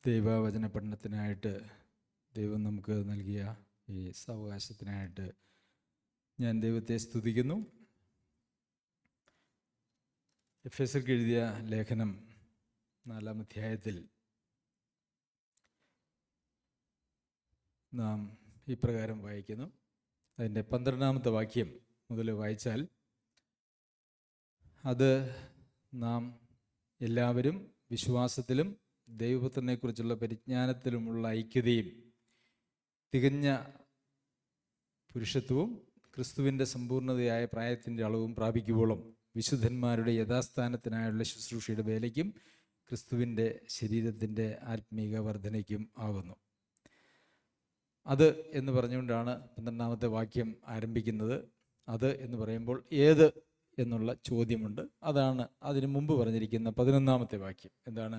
ദൈവവചന പഠനത്തിനായിട്ട് ദൈവം നമുക്ക് നൽകിയ ഈ സാവകാശത്തിനായിട്ട് ഞാൻ ദൈവത്തെ സ്തുതിക്കുന്നു. എഫെസ്യർക്ക് എഴുതിയ ലേഖനം 4-ാം അധ്യായത്തിൽ നാം ഇപ്രകാരം വായിക്കുന്നു. അതിൻ്റെ 12-ാമത്തെ വാക്യം മുതൽ വായിച്ചാൽ, അത് നാം എല്ലാവരും വിശ്വാസത്തിലും ദൈവപുത്രനെക്കുറിച്ചുള്ള പരിജ്ഞാനത്തിലുമുള്ള ഐക്യതയും തികഞ്ഞ പുരുഷത്വവും ക്രിസ്തുവിൻ്റെ സമ്പൂർണ്ണതയായ പ്രായത്തിൻ്റെ അളവും പ്രാപിക്കുവോളം വിശുദ്ധന്മാരുടെ യഥാസ്ഥാനത്തിനായുള്ള ശുശ്രൂഷയുടെ വേലയ്ക്കും ക്രിസ്തുവിൻ്റെ ശരീരത്തിൻ്റെ ആത്മീക വർധനയ്ക്കും ആകുന്നു. അത് എന്ന് പറഞ്ഞുകൊണ്ടാണ് 12-ാമത്തെ വാക്യം ആരംഭിക്കുന്നത്. അത് എന്ന് പറയുമ്പോൾ ഏത് എന്നുള്ള ചോദ്യമുണ്ട്. അതാണ് അതിനു മുമ്പ് പറഞ്ഞിരിക്കുന്ന 11-ാമത്തെ വാക്യം. എന്താണ്?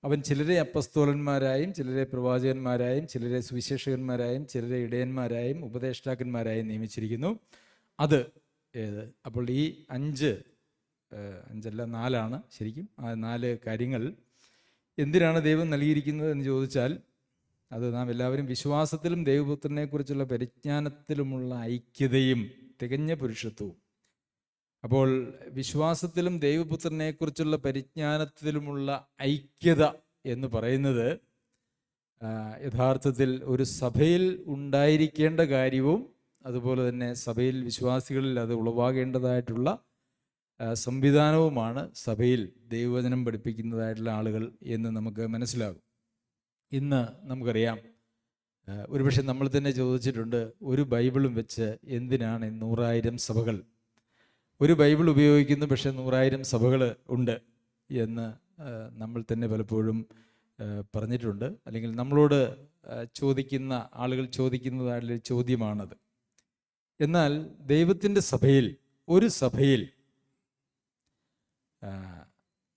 അവൻ ചിലരെ അപ്പസ്തോലന്മാരായും ചിലരെ പ്രവാചകന്മാരായും ചിലരെ സുവിശേഷകന്മാരായും ചിലരെ ഇടയന്മാരായും ഉപദേഷ്ടാക്കന്മാരായും നിയമിച്ചിരിക്കുന്നു. അത് ഏത്? അപ്പോൾ ഈ അഞ്ചല്ല 4 ശരിക്കും. ആ 4 കാര്യങ്ങൾ എന്തിനാണ് ദൈവം നൽകിയിരിക്കുന്നത് എന്ന് ചോദിച്ചാൽ, അത് നാം എല്ലാവരും വിശ്വാസത്തിലും ദൈവപുത്രനെക്കുറിച്ചുള്ള പരിജ്ഞാനത്തിലുമുള്ള ഐക്യതയും തികഞ്ഞ പുരുഷത്വവും. അപ്പോൾ വിശ്വാസത്തിലും ദൈവപുത്രനെക്കുറിച്ചുള്ള പരിജ്ഞാനത്തിലുമുള്ള ഐക്യത എന്ന് പറയുന്നത് യഥാർത്ഥത്തിൽ ഒരു സഭയിൽ ഉണ്ടായിരിക്കേണ്ട കാര്യവും അതുപോലെ തന്നെ സഭയിൽ വിശ്വാസികളിൽ അത് ഉളവാകേണ്ടതായിട്ടുള്ള സംവിധാനവുമാണ് സഭയിൽ ദൈവവചനം പഠിപ്പിക്കുന്നതായിട്ടുള്ള ആളുകൾ എന്ന് നമുക്ക് മനസ്സിലാകും. ഇന്ന് നമുക്കറിയാം, ഒരുപക്ഷെ നമ്മൾ തന്നെ ചോദിച്ചിട്ടുണ്ട്, ഒരു ബൈബിളും വെച്ച് എന്തിനാണ് 100,000 സഭകൾ? ഒരു ബൈബിൾ ഉപയോഗിക്കുന്നു, പക്ഷേ 100,000 സഭകൾ ഉണ്ട് എന്ന് നമ്മൾ തന്നെ പലപ്പോഴും പറഞ്ഞിട്ടുണ്ട്. അല്ലെങ്കിൽ നമ്മളോട് ചോദിക്കുന്ന ആളുകൾ ചോദിക്കുന്നതായിട്ടുള്ള ചോദ്യമാണത്. എന്നാൽ ദൈവത്തിൻ്റെ സഭയിൽ, ഒരു സഭയിൽ,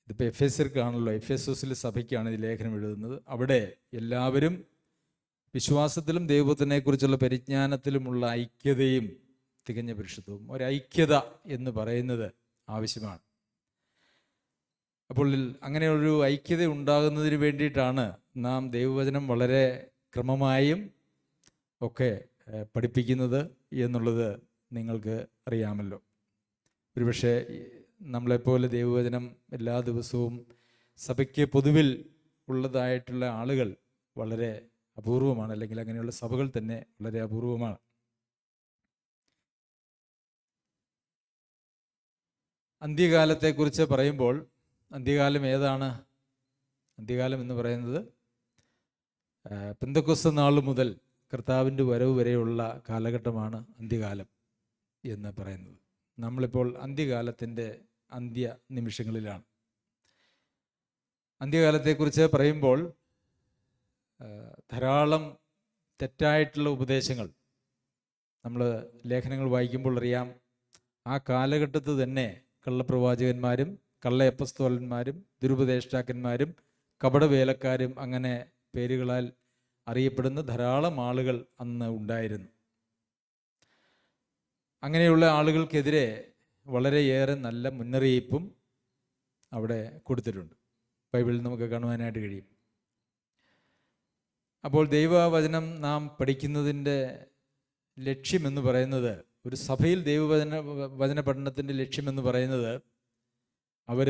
ഇതിപ്പോൾ എഫെസ്യർക്കാണല്ലോ, എഫെസോസിലെ സഭയ്ക്കാണ് ഈ ലേഖനം എഴുതുന്നത്. അവിടെ എല്ലാവരും വിശ്വാസത്തിലും ദൈവത്തിനെക്കുറിച്ചുള്ള പരിജ്ഞാനത്തിലുമുള്ള ഐക്യതയും തികഞ്ഞ പുരുഷത്വവും, ഒരൈക്യത എന്ന് പറയുന്നത് ആവശ്യമാണ്. അപ്പോൾ അങ്ങനെയൊരു ഐക്യത ഉണ്ടാകുന്നതിന് വേണ്ടിയിട്ടാണ് നാം ദൈവവചനം വളരെ ക്രമമായും ഒക്കെ പഠിപ്പിക്കുന്നത് എന്നുള്ളത് നിങ്ങൾക്ക് അറിയാമല്ലോ. ഒരുപക്ഷെ നമ്മളെപ്പോലെ ദൈവവചനം എല്ലാ ദിവസവും സഭയ്ക്ക് പൊതുവിൽ ഉള്ളതായിട്ടുള്ള ആളുകൾ വളരെ അപൂർവമാണ്, അല്ലെങ്കിൽ അങ്ങനെയുള്ള സഭകൾ തന്നെ വളരെ അപൂർവമാണ്. അന്ത്യകാലത്തെക്കുറിച്ച് പറയുമ്പോൾ, അന്ത്യകാലം ഏതാണ്? അന്ത്യകാലം എന്ന് പറയുന്നത് പെന്തക്കോസ്ത് നാൾ മുതൽ കർത്താവിൻ്റെ വരവ് വരെയുള്ള കാലഘട്ടമാണ് അന്ത്യകാലം എന്ന് പറയുന്നത്. നമ്മളിപ്പോൾ അന്ത്യകാലത്തിൻ്റെ അന്ത്യ നിമിഷങ്ങളിലാണ്. അന്ത്യകാലത്തെക്കുറിച്ച് പറയുമ്പോൾ ധാരാളം തെറ്റായിട്ടുള്ള ഉപദേശങ്ങൾ നമ്മൾ ലേഖനങ്ങൾ വായിക്കുമ്പോൾ അറിയാം. ആ കാലഘട്ടത്ത് തന്നെ കള്ളപ്രവാചകന്മാരും കള്ള അപ്പസ്തോലന്മാരും ദുരുപദേഷ്ടാക്കന്മാരും കപടവേലക്കാരും അങ്ങനെ പേരുകളാൽ അറിയപ്പെടുന്ന ധാരാളം ആളുകൾ അന്ന് ഉണ്ടായിരുന്നു. അങ്ങനെയുള്ള ആളുകൾക്കെതിരെ വളരെയേറെ നല്ല മുന്നറിയിപ്പും അവിടെ കൊടുത്തിട്ടുണ്ട്. ബൈബിളിൽ നമുക്ക് കാണുവാനായിട്ട് കഴിയും. അപ്പോൾ ദൈവവചനം നാം പഠിക്കുന്നതിൻ്റെ ലക്ഷ്യമെന്ന് പറയുന്നത്, ഒരു സഭയിൽ ദൈവവചന പഠനത്തിൻ്റെ ലക്ഷ്യമെന്ന് പറയുന്നത്, അവർ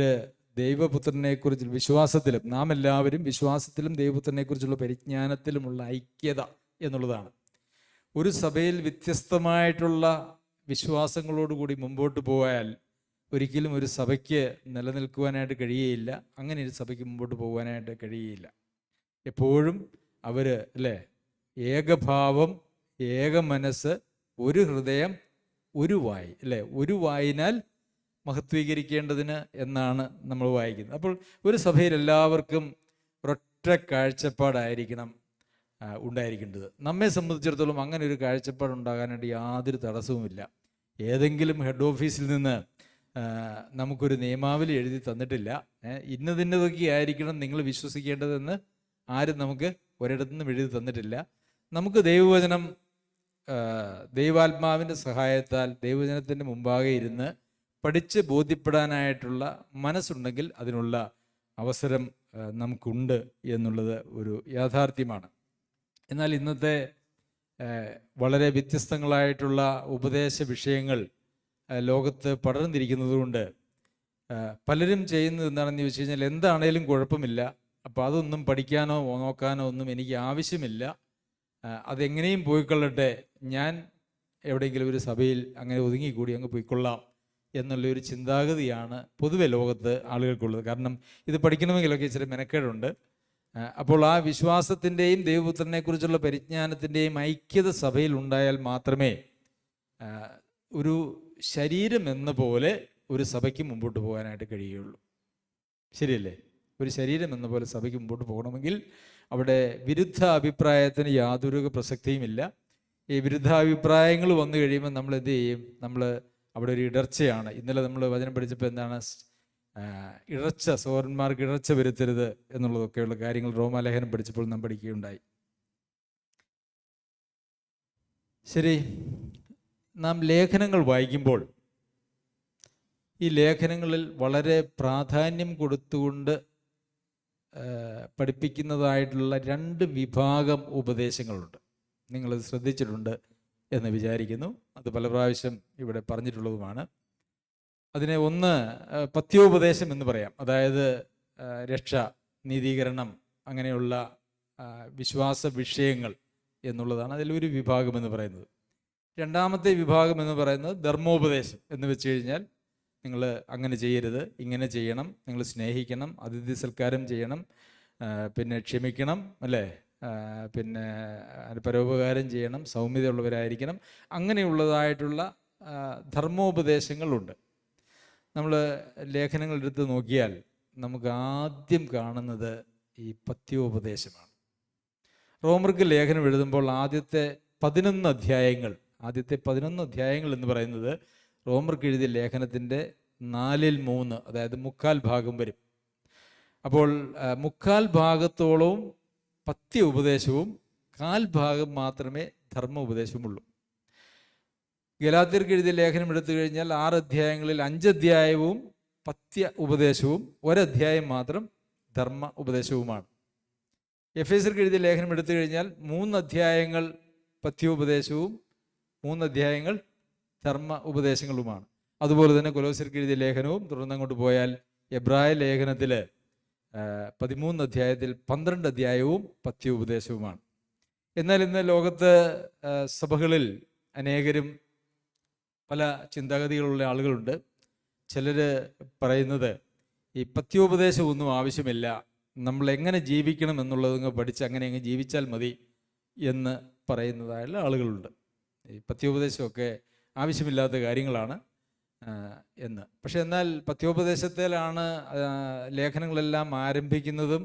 ദൈവപുത്രനെക്കുറിച്ച് വിശ്വാസത്തിലും, നാം എല്ലാവരും വിശ്വാസത്തിലും ദൈവപുത്രനെക്കുറിച്ചുള്ള പരിജ്ഞാനത്തിലുമുള്ള ഐക്യത എന്നുള്ളതാണ്. ഒരു സഭയിൽ വ്യത്യസ്തമായിട്ടുള്ള വിശ്വാസങ്ങളോടുകൂടി മുമ്പോട്ട് പോയാൽ ഒരിക്കലും ഒരു സഭയ്ക്ക് നിലനിൽക്കുവാനായിട്ട് കഴിയുകയില്ല. അങ്ങനെ ഒരു സഭയ്ക്ക് മുമ്പോട്ട് പോകാനായിട്ട് കഴിയുകയില്ല. എപ്പോഴും അവർ ഏകഭാവം, ഏക മനസ്സ്, ഒരു ഹൃദയം, ഒരു വായ്, ഒരു വായിനാൽ മഹത്വീകരിക്കേണ്ടതിന് എന്നാണ് നമ്മൾ വായിക്കുന്നത്. അപ്പോൾ ഒരു സഭയിൽ എല്ലാവർക്കും ഒരൊറ്റ കാഴ്ചപ്പാടായിരിക്കണം ഉണ്ടായിരിക്കേണ്ടത്. നമ്മെ സംബന്ധിച്ചിടത്തോളം അങ്ങനെ ഒരു കാഴ്ചപ്പാടുണ്ടാകാനായിട്ട് യാതൊരു തടസ്സവുമില്ല. ഏതെങ്കിലും ഹെഡ് ഓഫീസിൽ നിന്ന് നമുക്കൊരു നിയമാവലി എഴുതി തന്നിട്ടില്ല, ഇന്നതൊക്കെ ആയിരിക്കണം നിങ്ങൾ വിശ്വസിക്കേണ്ടതെന്ന് ആരും നമുക്ക് ഒരിടത്തു നിന്നും എഴുതി തന്നിട്ടില്ല. നമുക്ക് ദൈവവചനം ദൈവാത്മാവിൻ്റെ സഹായത്താൽ ദൈവവചനത്തിൻ്റെ മുമ്പാകെ ഇരുന്ന് പഠിച്ച് ബോധ്യപ്പെടാനായിട്ടുള്ള മനസ്സുണ്ടെങ്കിൽ അതിനുള്ള അവസരം നമുക്കുണ്ട് എന്നുള്ളത് ഒരു യാഥാർത്ഥ്യമാണ്. എന്നാൽ ഇന്നത്തെ വളരെ വ്യത്യസ്തങ്ങളായിട്ടുള്ള ഉപദേശ വിഷയങ്ങൾ ലോകത്ത് പടർന്നിരിക്കുന്നതുകൊണ്ട് പലരും ചെയ്യുന്നത് എന്താണെന്ന് ചോദിച്ചു കഴിഞ്ഞാൽ, എന്താണേലും കുഴപ്പമില്ല, അപ്പോൾ അതൊന്നും പഠിക്കാനോ നോക്കാനോ ഒന്നും എനിക്ക് ആവശ്യമില്ല, അതെങ്ങനെയും പോയിക്കൊള്ളട്ടെ, ഞാൻ എവിടെയെങ്കിലും ഒരു സഭയിൽ അങ്ങനെ ഒതുങ്ങിക്കൂടി അങ്ങ് പോയിക്കൊള്ളാം എന്നുള്ളൊരു ചിന്താഗതിയാണ് പൊതുവെ ലോകത്ത് ആളുകൾക്കുള്ളത്. കാരണം ഇത് പഠിക്കണമെങ്കിലൊക്കെ ഇച്ചിരി മെനക്കേടുണ്ട്. അപ്പോൾ ആ വിശ്വാസത്തിൻ്റെയും ദൈവപുത്രനെക്കുറിച്ചുള്ള പരിജ്ഞാനത്തിൻ്റെയും ഐക്യത സഭയിൽ ഉണ്ടായാൽ മാത്രമേ ഒരു ശരീരം എന്ന പോലെ ഒരു സഭയ്ക്ക് മുമ്പോട്ട് പോകാനായിട്ട് കഴിയുകയുള്ളൂ. ശരിയല്ലേ? ഒരു ശരീരം എന്ന പോലെ സഭയ്ക്ക് മുമ്പോട്ട് പോകണമെങ്കിൽ അവിടെ വിരുദ്ധ അഭിപ്രായത്തിന് യാതൊരു പ്രസക്തിയുമില്ല. ഈ വിരുദ്ധാഭിപ്രായങ്ങൾ വന്നു കഴിയുമ്പോൾ നമ്മൾ എന്ത് ചെയ്യും? നമ്മൾ അവിടെ ഒരു ഇടർച്ചയാണ്. ഇന്നലെ നമ്മൾ വചനം പഠിച്ചപ്പോൾ എന്താണ്? ഇടർച്ച, സഹോദരന്മാർക്ക് ഇടർച്ച വരുത്തരുത് എന്നുള്ളതൊക്കെയുള്ള കാര്യങ്ങൾ റോമാലേഖനം പഠിച്ചപ്പോൾ നാം പഠിക്കുകയുണ്ടായി. ശരി, നാം ലേഖനങ്ങൾ വായിക്കുമ്പോൾ ഈ ലേഖനങ്ങളിൽ വളരെ പ്രാധാന്യം കൊടുത്തുകൊണ്ട് പഠിപ്പിക്കുന്നതായിട്ടുള്ള 2 വിഭാഗം ഉപദേശങ്ങളുണ്ട്. നിങ്ങളത് ശ്രദ്ധിച്ചിട്ടുണ്ട് എന്ന് വിചാരിക്കുന്നു. അത് പല പ്രാവശ്യം ഇവിടെ പറഞ്ഞിട്ടുള്ളതുമാണ്. അതിനെ ഒന്ന് പഥ്യോപദേശം എന്ന് പറയാം. അതായത് രക്ഷ, നീതീകരണം, അങ്ങനെയുള്ള വിശ്വാസ വിഷയങ്ങൾ എന്നുള്ളതാണ് അതിലൊരു വിഭാഗം എന്ന് പറയുന്നത്. രണ്ടാമത്തെ വിഭാഗം എന്ന് പറയുന്നത് ധർമ്മോപദേശം എന്ന് വെച്ച് കഴിഞ്ഞാൽ, നിങ്ങൾ അങ്ങനെ ചെയ്യരുത്, ഇങ്ങനെ ചെയ്യണം, നിങ്ങൾ സ്നേഹിക്കണം, അതിഥി സൽക്കാരം ചെയ്യണം, പിന്നെ ക്ഷമിക്കണം, അല്ലേ, പിന്നെ പരോപകാരം ചെയ്യണം, സൗമ്യതയുള്ളവരായിരിക്കണം, അങ്ങനെയുള്ളതായിട്ടുള്ള ധർമ്മോപദേശങ്ങളുണ്ട്. നമ്മൾ ലേഖനങ്ങൾ എടുത്ത് നോക്കിയാൽ നമുക്ക് ആദ്യം കാണുന്നത് ഈ പഥ്യോപദേശമാണ്. റോമർക്ക് ലേഖനം എഴുതുമ്പോൾ ആദ്യത്തെ 11 അധ്യായങ്ങൾ എന്ന് പറയുന്നത് റോമർക്ക് എഴുതിയ ലേഖനത്തിൻ്റെ 4/3, അതായത് 3/4 ഭാഗം വരും. അപ്പോൾ 3/4 ഭാഗത്തോളവും പഥ്യ ഉപദേശവും 1/4 ഭാഗം മാത്രമേ ധർമ്മ ഉപദേശവുമുള്ളൂ. ഗലാത്യർക്ക് എഴുതിയ ലേഖനം എടുത്തു കഴിഞ്ഞാൽ 6 അധ്യായങ്ങളിൽ 5 അധ്യായവും പഥ്യ ഉപദേശവും 1 അധ്യായം മാത്രം ധർമ്മ ഉപദേശവുമാണ്. എഫേസ്യർക്ക് എഴുതിയ ലേഖനം എടുത്തു കഴിഞ്ഞാൽ 3 അധ്യായങ്ങൾ പഥ്യോപദേശവും 3 അധ്യായങ്ങൾ ധർമ്മ ഉപദേശങ്ങളുമാണ്. അതുപോലെ തന്നെ കൊലോസ്യർക്ക് എഴുതിയ ലേഖനവും, തുടർന്ന് അങ്ങോട്ട് പോയാൽ എബ്രായ ലേഖനത്തിൽ 13 അധ്യായത്തിൽ 12 അധ്യായവും പഥ്യോപദേശവുമാണ്. എന്നാൽ ഇന്ന് ലോകത്ത് സഭകളിൽ അനേകരും പല ചിന്താഗതികളുള്ള ആളുകളുണ്ട്. ചിലർ പറയുന്നത് ഈ പഥ്യോപദേശമൊന്നും ആവശ്യമില്ല, നമ്മൾ എങ്ങനെ ജീവിക്കണം എന്നുള്ളതങ്ങ് പഠിച്ച് അങ്ങനെ അങ്ങ് ജീവിച്ചാൽ മതി എന്ന് പറയുന്നതായുള്ള ആളുകളുണ്ട്. ഈ പഥ്യോപദേശമൊക്കെ ആവശ്യമില്ലാത്ത കാര്യങ്ങളാണ് എന്ന്. പക്ഷെ എന്നാൽ പഥ്യോപദേശത്തിലാണ് ലേഖനങ്ങളെല്ലാം ആരംഭിക്കുന്നതും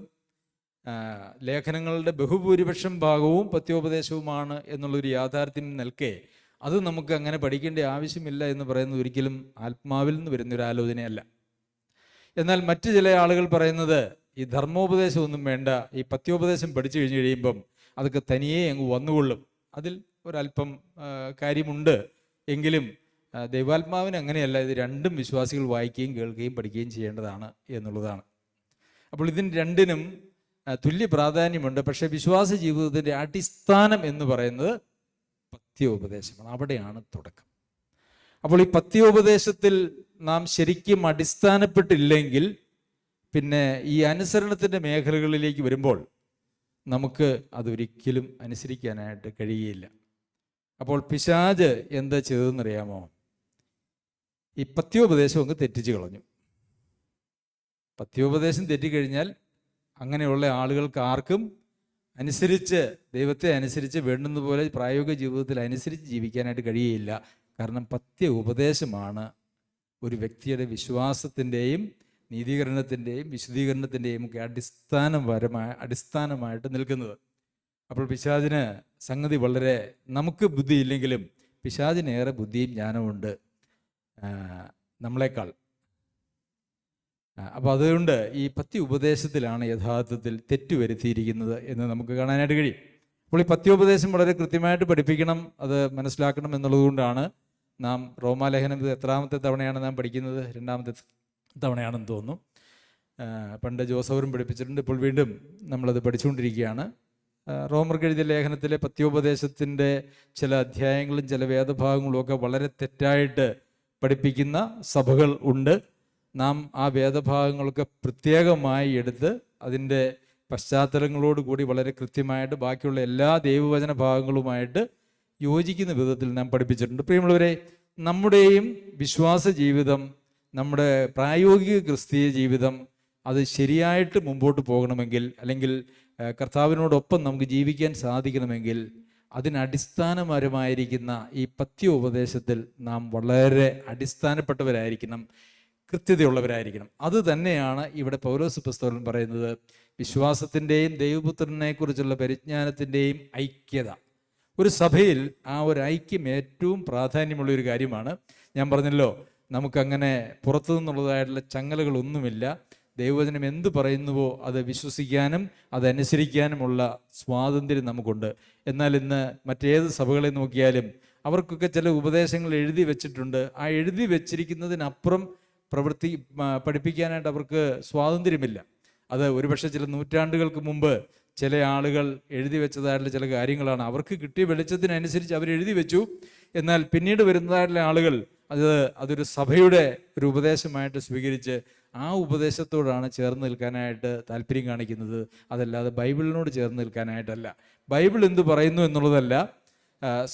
ലേഖനങ്ങളുടെ ബഹുഭൂരിപക്ഷം ഭാഗവും പഥ്യോപദേശവുമാണ് എന്നുള്ളൊരു യാഥാർത്ഥ്യം നിൽക്കെ അത് നമുക്ക് അങ്ങനെ പഠിക്കേണ്ട ആവശ്യമില്ല എന്ന് പറയുന്നത് ഒരിക്കലും ആത്മാവിൽ നിന്ന് വരുന്നൊരു ആലോചനയല്ല. എന്നാൽ മറ്റു ചില ആളുകൾ പറയുന്നത് ഈ ധർമ്മോപദേശമൊന്നും വേണ്ട, ഈ പഥ്യോപദേശം പഠിച്ചു കഴിഞ്ഞ് കഴിയുമ്പം അതൊക്കെ തനിയെ അങ്ങ് വന്നുകൊള്ളും. അതിൽ ഒരല്പം കാര്യമുണ്ട്, എങ്കിലും ദൈവാത്മാവിന് അങ്ങനെയല്ല. ഇത് രണ്ടും വിശ്വാസികൾ വായിക്കുകയും കേൾക്കുകയും പഠിക്കുകയും ചെയ്യേണ്ടതാണ് എന്നുള്ളതാണ്. അപ്പോൾ ഇതിന് രണ്ടിനും തുല്യ പ്രാധാന്യമുണ്ട്. പക്ഷേ വിശ്വാസ ജീവിതത്തിൻ്റെ അടിസ്ഥാനം എന്ന് പറയുന്നത് പഥ്യോപദേശമാണ്. അവിടെയാണ് തുടക്കം. അപ്പോൾ ഈ പഥ്യോപദേശത്തിൽ നാം ശരിക്കും അടിസ്ഥാനപ്പെട്ടില്ലെങ്കിൽ പിന്നെ ഈ അനുസരണത്തിൻ്റെ മേഖലകളിലേക്ക് വരുമ്പോൾ നമുക്ക് അതൊരിക്കലും അനുസരിക്കാനായിട്ട് കഴിയുകയില്ല. അപ്പോൾ പിശാച് എന്താ ചെയ്തതെന്നറിയാമോ? ഈ പഥ്യോപദേശം അങ്ങ് തെറ്റിച്ച് കളഞ്ഞു. പഥ്യോപദേശം തെറ്റിക്കഴിഞ്ഞാൽ അങ്ങനെയുള്ള ആളുകൾക്ക് ആർക്കും അനുസരിച്ച്, ദൈവത്തെ അനുസരിച്ച് വേണ്ടുന്ന പോലെ പ്രായോഗിക ജീവിതത്തിൽ അനുസരിച്ച് ജീവിക്കാനായിട്ട് കഴിയുകയില്ല. കാരണം പഥ്യ ഉപദേശമാണ് ഒരു വ്യക്തിയുടെ വിശ്വാസത്തിൻ്റെയും നീതീകരണത്തിൻ്റെയും വിശുദ്ധീകരണത്തിൻ്റെയും ഒക്കെ അടിസ്ഥാനമായിട്ട് നിൽക്കുന്നത്. അപ്പോൾ പിശാചിന് സംഗതി വളരെ, നമുക്ക് ബുദ്ധിയില്ലെങ്കിലും പിശാചിനേറെ ബുദ്ധിയും ജ്ഞാനമുണ്ട് നമ്മളെക്കാൾ. അപ്പോൾ അതുകൊണ്ട് ഈ പഥ്യ ഉപദേശത്തിലാണ് യഥാർത്ഥത്തിൽ തെറ്റുവരുത്തിയിരിക്കുന്നത് എന്ന് നമുക്ക് കാണാനായിട്ട് കഴിയും. അപ്പോൾ ഈ പഥ്യോപദേശം വളരെ കൃത്യമായിട്ട് പഠിപ്പിക്കണം, അത് മനസ്സിലാക്കണം എന്നുള്ളതുകൊണ്ടാണ് നാം റോമാലേഖനം എത്രാമത്തെ തവണയാണ് നാം പഠിക്കുന്നത്? 2ാമത്തെ തവണയാണെന്ന് തോന്നുന്നു. പണ്ട് ജോസഫറും പഠിപ്പിച്ചിട്ടുണ്ട്, ഇപ്പോൾ വീണ്ടും നമ്മളത് പഠിച്ചുകൊണ്ടിരിക്കുകയാണ്. റോമർക്ക് എഴുതിയ ലേഖനത്തിലെ പത്യോപദേശത്തിൻ്റെ ചില അധ്യായങ്ങളും ചില വേദഭാഗങ്ങളും ഒക്കെ വളരെ തെറ്റായിട്ട് പഠിപ്പിക്കുന്ന സഭകൾ ഉണ്ട്. നാം ആ വേദഭാഗങ്ങളൊക്കെ പ്രത്യേകമായി എടുത്ത് അതിൻ്റെ പശ്ചാത്തലങ്ങളോട് കൂടി വളരെ കൃത്യമായിട്ട് ബാക്കിയുള്ള എല്ലാ ദൈവവചന ഭാഗങ്ങളുമായിട്ട് യോജിക്കുന്ന വിധത്തിൽ നാം പഠിപ്പിച്ചിട്ടുണ്ട്. പ്രിയമുള്ളവരെ, നമ്മുടെയും വിശ്വാസ ജീവിതം, നമ്മുടെ പ്രായോഗിക ക്രിസ്തീയ ജീവിതം അത് ശരിയായിട്ട് മുമ്പോട്ട് പോകണമെങ്കിൽ, അല്ലെങ്കിൽ കർത്താവിനോടൊപ്പം നമുക്ക് ജീവിക്കാൻ സാധിക്കണമെങ്കിൽ അതിനടിസ്ഥാനപരമായിരിക്കുന്ന ഈ പത്യോപദേശത്തിൽ നാം വളരെ അടിസ്ഥാനപ്പെട്ടവരായിരിക്കണം, കൃത്യതയുള്ളവരായിരിക്കണം. അത് തന്നെയാണ് ഇവിടെ പൗലോസ് അപ്പോസ്തലൻ പറയുന്നത്, വിശ്വാസത്തിൻ്റെയും ദൈവപുത്രനെക്കുറിച്ചുള്ള പരിജ്ഞാനത്തിൻ്റെയും ഐക്യത. ഒരു സഭയിൽ ആ ഒരു ഐക്യം ഏറ്റവും പ്രാധാന്യമുള്ള ഒരു കാര്യമാണ്. ഞാൻ പറഞ്ഞല്ലോ, നമുക്കങ്ങനെ പുറത്തു നിന്നുള്ളതായിട്ടുള്ള ചങ്ങലകളൊന്നുമില്ല. ദൈവവചനം എന്ത് പറയുന്നുവോ അത് വിശ്വസിക്കാനും അതനുസരിക്കാനുമുള്ള സ്വാതന്ത്ര്യം നമുക്കുണ്ട്. എന്നാൽ ഇന്ന് മറ്റേത് സഭകളെ നോക്കിയാലും അവർക്കൊക്കെ ചില ഉപദേശങ്ങൾ എഴുതി വെച്ചിട്ടുണ്ട്. ആ എഴുതി വെച്ചിരിക്കുന്നതിനപ്പുറം പഠിപ്പിക്കാനായിട്ട് അവർക്ക് സ്വാതന്ത്ര്യമില്ല. അത് ഒരുപക്ഷെ ചില നൂറ്റാണ്ടുകൾക്ക് മുമ്പ് ചില ആളുകൾ എഴുതി വെച്ചതായിട്ടുള്ള ചില കാര്യങ്ങളാണ്. അവർക്ക് കിട്ടിയ വെളിച്ചത്തിനനുസരിച്ച് അവർ എഴുതി വെച്ചു. എന്നാൽ പിന്നീട് വരുന്നതായിട്ടുള്ള ആളുകൾ അതൊരു സഭയുടെ ഒരു ഉപദേശമായിട്ട് സ്വീകരിച്ച് ആ ഉപദേശത്തോടാണ് ചേർന്ന് നിൽക്കാനായിട്ട് താല്പര്യം കാണിക്കുന്നത്. അതല്ലാതെ ബൈബിളിനോട് ചേർന്ന് നിൽക്കാനായിട്ടല്ല. ബൈബിൾ എന്ത് പറയുന്നു എന്നുള്ളതല്ല,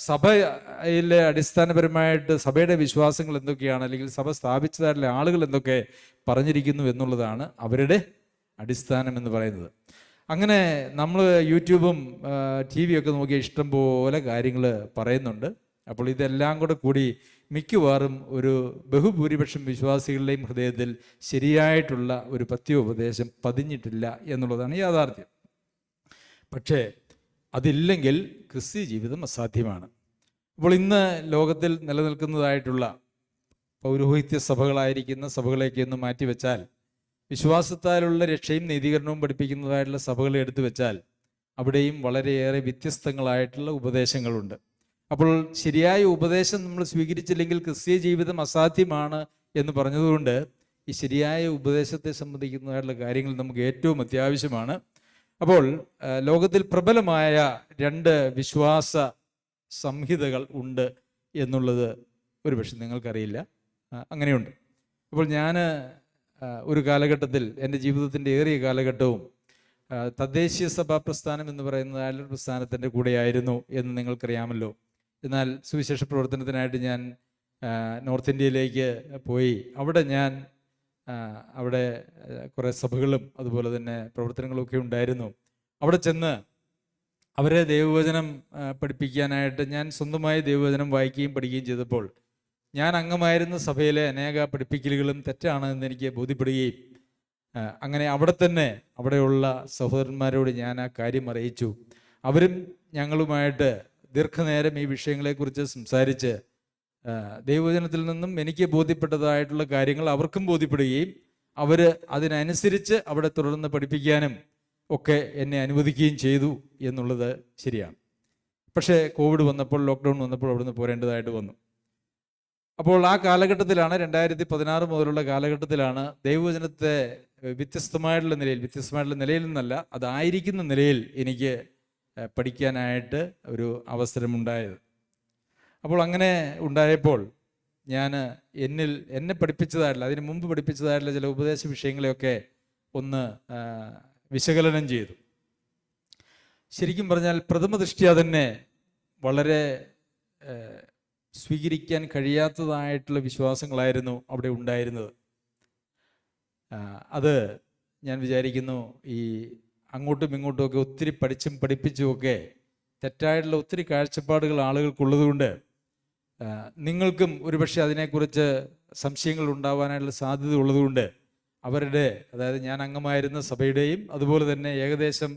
സഭയിലെ അടിസ്ഥാനപരമായിട്ട് സഭയുടെ വിശ്വാസങ്ങൾ എന്തൊക്കെയാണ്, അല്ലെങ്കിൽ സഭ സ്ഥാപിച്ചതായിട്ടുള്ള ആളുകൾ എന്തൊക്കെ പറഞ്ഞിരിക്കുന്നു എന്നുള്ളതാണ് അവരുടെ അടിസ്ഥാനം എന്ന് പറയുന്നത്. അങ്ങനെ നമ്മൾ യൂട്യൂബും ടി വിയൊക്കെ നോക്കിയ ഇഷ്ടം പോലെ കാര്യങ്ങൾ പറയുന്നുണ്ട്. അപ്പോൾ ഇതെല്ലാം കൂടി മിക്കവാറും ഒരു ബഹുഭൂരിപക്ഷം വിശ്വാസികളുടെയും ഹൃദയത്തിൽ ശരിയായിട്ടുള്ള ഒരു പത്യോപദേശം പതിഞ്ഞിട്ടില്ല എന്നുള്ളതാണ് യാഥാർത്ഥ്യം. പക്ഷേ അതില്ലെങ്കിൽ ക്രിസ്തീയ ജീവിതം അസാധ്യമാണ്. അപ്പോൾ ഇന്ന് ലോകത്തിൽ നിലനിൽക്കുന്നതായിട്ടുള്ള പൗരോഹിത്യ സഭകളായിരിക്കുന്ന സഭകളേക്ക് ഒന്ന് മാറ്റിവെച്ചാൽ, വിശ്വാസത്താലുള്ള രക്ഷയും നീതീകരണവും പഠിപ്പിക്കുന്നതായിട്ടുള്ള സഭകളെ എടുത്തു വെച്ചാൽ അവിടെയും വളരെയേറെ വ്യത്യസ്തങ്ങളായിട്ടുള്ള ഉപദേശങ്ങളുണ്ട്. അപ്പോൾ ശരിയായ ഉപദേശം നമ്മൾ സ്വീകരിച്ചില്ലെങ്കിൽ ക്രിസ്തീയ ജീവിതം അസാധ്യമാണ് എന്ന് പറഞ്ഞതുകൊണ്ട് ഈ ശരിയായ ഉപദേശത്തെ സംബന്ധിക്കുന്നതായിട്ടുള്ള കാര്യങ്ങൾ നമുക്ക് ഏറ്റവും അത്യാവശ്യമാണ്. അപ്പോൾ ലോകത്തിൽ പ്രബലമായ 2 വിശ്വാസ സംഹിതകൾ ഉണ്ട് എന്നുള്ളത് ഒരുപക്ഷെ നിങ്ങൾക്കറിയില്ല. അങ്ങനെയുണ്ട്. അപ്പോൾ ഞാൻ ഒരു കാലഘട്ടത്തിൽ, എൻ്റെ ജീവിതത്തിൻ്റെ ഏറിയ കാലഘട്ടവും തദ്ദേശീയ സഭാ പ്രസ്ഥാനം എന്ന് പറയുന്ന പ്രസ്ഥാനത്തിൻ്റെ കൂടെയായിരുന്നു എന്ന് നിങ്ങൾക്കറിയാമല്ലോ. എന്നാൽ സുവിശേഷ പ്രവർത്തനത്തിനായിട്ട് ഞാൻ നോർത്ത് ഇന്ത്യയിലേക്ക് പോയി. അവിടെ അവിടെ കുറേ സഭകളും അതുപോലെ തന്നെ പ്രവർത്തനങ്ങളൊക്കെ ഉണ്ടായിരുന്നു. അവിടെ ചെന്ന് അവരെ ദൈവവചനം പഠിപ്പിക്കാനായിട്ട് ഞാൻ സ്വന്തമായി ദൈവവചനം വായിക്കുകയും പഠിക്കുകയും ചെയ്തപ്പോൾ ഞാൻ അംഗമായിരുന്ന സഭയിലെ അനേക പഠിപ്പിക്കലുകളും തെറ്റാണെന്ന് എനിക്ക് ബോധ്യപ്പെടുകയും അങ്ങനെ അവിടെയുള്ള സഹോദരന്മാരോട് ഞാൻ ആ കാര്യം അറിയിച്ചു. അവരും ഞങ്ങളുമായിട്ട് ദീർഘനേരം ഈ വിഷയങ്ങളെക്കുറിച്ച് സംസാരിച്ച് ദൈവവചനത്തിൽ നിന്നും എനിക്ക് ബോധ്യപ്പെട്ടതായിട്ടുള്ള കാര്യങ്ങൾ അവർക്കും ബോധ്യപ്പെടുകയും അവർ അതിനനുസരിച്ച് അവിടെ തുടർന്ന് പഠിപ്പിക്കാനും ഒക്കെ എന്നെ അനുവദിക്കുകയും ചെയ്തു എന്നുള്ളത് ശരിയാണ്. പക്ഷേ കോവിഡ് വന്നപ്പോൾ, ലോക്ക്ഡൗൺ വന്നപ്പോൾ അവിടുന്ന് പോരേണ്ടതായിട്ട് വന്നു. അപ്പോൾ ആ കാലഘട്ടത്തിലാണ്, 2016 മുതലുള്ള കാലഘട്ടത്തിലാണ് ദൈവവചനത്തെ വ്യത്യസ്തമായിട്ടുള്ള നിലയിൽ നിന്നല്ല, അതായിരിക്കുന്ന നിലയിൽ എനിക്ക് പഠിക്കാനായിട്ട് ഒരു അവസരമുണ്ടായത്. അപ്പോൾ അങ്ങനെ ഉണ്ടായപ്പോൾ ഞാൻ എന്നെ പഠിപ്പിച്ചതായിട്ടുള്ള, അതിന് മുമ്പ് പഠിപ്പിച്ചതായിട്ടുള്ള ചില ഉപദേശ വിഷയങ്ങളെയൊക്കെ ഒന്ന് വിശകലനം ചെയ്തു. ശരിക്കും പറഞ്ഞാൽ പ്രഥമ ദൃഷ്ട്യാ തന്നെ വളരെ സ്വീകരിക്കാൻ കഴിയാത്തതായിട്ടുള്ള വിശ്വാസങ്ങളായിരുന്നു അവിടെ ഉണ്ടായിരുന്നത്. അത് ഞാൻ വിചാരിക്കുന്നു, ഈ അങ്ങോട്ടും ഇങ്ങോട്ടുമൊക്കെ ഒത്തിരി പഠിച്ചും പഠിപ്പിച്ചുമൊക്കെ തെറ്റായിട്ടുള്ള ഒത്തിരി കാഴ്ചപ്പാടുകൾ ആളുകൾക്കുള്ളതുകൊണ്ട് നിങ്ങൾക്കും ഒരുപക്ഷെ അതിനെക്കുറിച്ച് സംശയങ്ങൾ ഉണ്ടാവാനായിട്ടുള്ള സാധ്യത ഉള്ളതുകൊണ്ട് അവരുടെ, അതായത് ഞാൻ അംഗമായിരുന്ന സഭയുടെയും അതുപോലെ തന്നെ ഏകദേശം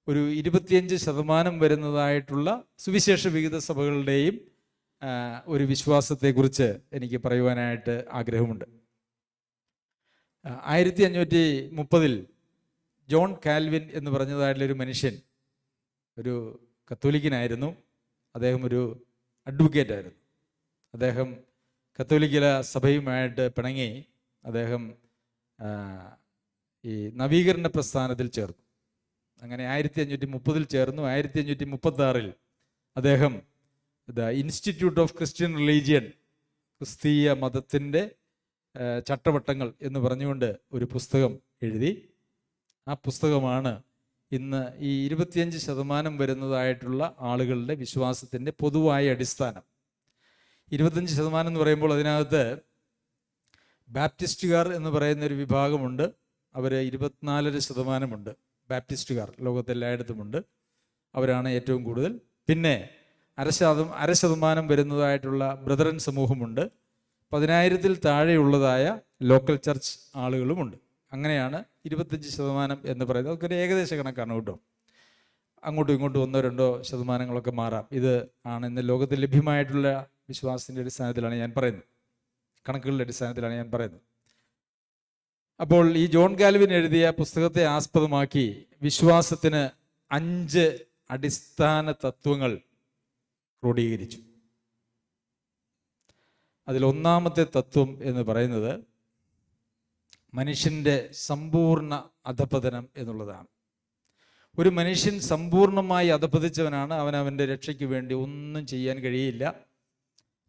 ഒരു 25% വരുന്നതായിട്ടുള്ള സുവിശേഷ വിഹിത സഭകളുടെയും ഒരു വിശ്വാസത്തെക്കുറിച്ച് എനിക്ക് പറയുവാനായിട്ട് ആഗ്രഹമുണ്ട്. 1530 ജോൺ കാൽവിൻ എന്ന് പറഞ്ഞതായിട്ടുള്ളൊരു മനുഷ്യൻ, ഒരു കത്തോലിക്കനായിരുന്നു. അദ്ദേഹം ഒരു അഡ്വക്കേറ്റ് ആയിരുന്നു. അദ്ദേഹം കത്തോലിക്ക സഭയുമായിട്ട് പിണങ്ങി അദ്ദേഹം ഈ നവീകരണ പ്രസ്ഥാനത്തിൽ ചേർന്നു. അങ്ങനെ 1530 ചേർന്നു. 1536 അദ്ദേഹം the institute of Christian religion, ക്രിസ്തീയ മതത്തിൻ്റെ ചട്ടവട്ടങ്ങൾ എന്ന് പറഞ്ഞുകൊണ്ട് ഒരു പുസ്തകം എഴുതി. ആ പുസ്തകമാണ് ഇന്ന് ഈ 25% വരുന്നതായിട്ടുള്ള ആളുകളുടെ വിശ്വാസത്തിൻ്റെ പൊതുവായ അടിസ്ഥാനം. 25% എന്ന് പറയുമ്പോൾ അതിനകത്ത് ബാപ്റ്റിസ്റ്റുകാർ എന്ന് പറയുന്ന ഒരു വിഭാഗമുണ്ട്. അവർ 24% ബാപ്റ്റിസ്റ്റുകാർ ലോകത്തെല്ലായിടത്തുമുണ്ട്. അവരാണ് ഏറ്റവും കൂടുതൽ. പിന്നെ 0.5% വരുന്നതായിട്ടുള്ള ബ്രദറൻ സമൂഹമുണ്ട്. 10,000-ൽ താഴെയുള്ളതായ ലോക്കൽ ചർച്ച് ആളുകളുമുണ്ട്. അങ്ങനെയാണ് 25% എന്ന് പറയുന്നത്. അതൊക്കെ ഒരു ഏകദേശ കണക്കാണ് കേട്ടോ. അങ്ങോട്ടും ഇങ്ങോട്ടും 1-2% മാറാം. ഇത് ആണ് ഇന്ന് ലോകത്തിൽ ലഭ്യമായിട്ടുള്ള വിശ്വാസത്തിൻ്റെ അടിസ്ഥാനത്തിലാണ് ഞാൻ പറയുന്നത്, കണക്കുകളുടെ അടിസ്ഥാനത്തിലാണ് ഞാൻ പറയുന്നത്. അപ്പോൾ ഈ ജോൺ കാൽവിൻ എഴുതിയ പുസ്തകത്തെ ആസ്പദമാക്കി വിശ്വാസത്തിന് 5 അടിസ്ഥാന തത്വങ്ങൾ ക്രോഡീകരിച്ചു. അതിൽ ഒന്നാമത്തെ തത്വം എന്ന് പറയുന്നത് മനുഷ്യൻ്റെ സമ്പൂർണ്ണ അധപതനം എന്നുള്ളതാണ്. ഒരു മനുഷ്യൻ സമ്പൂർണ്ണമായി അധപതിച്ചവനാണ്. അവൻ്റെ രക്ഷയ്ക്ക് വേണ്ടി ഒന്നും ചെയ്യാൻ കഴിയില്ല.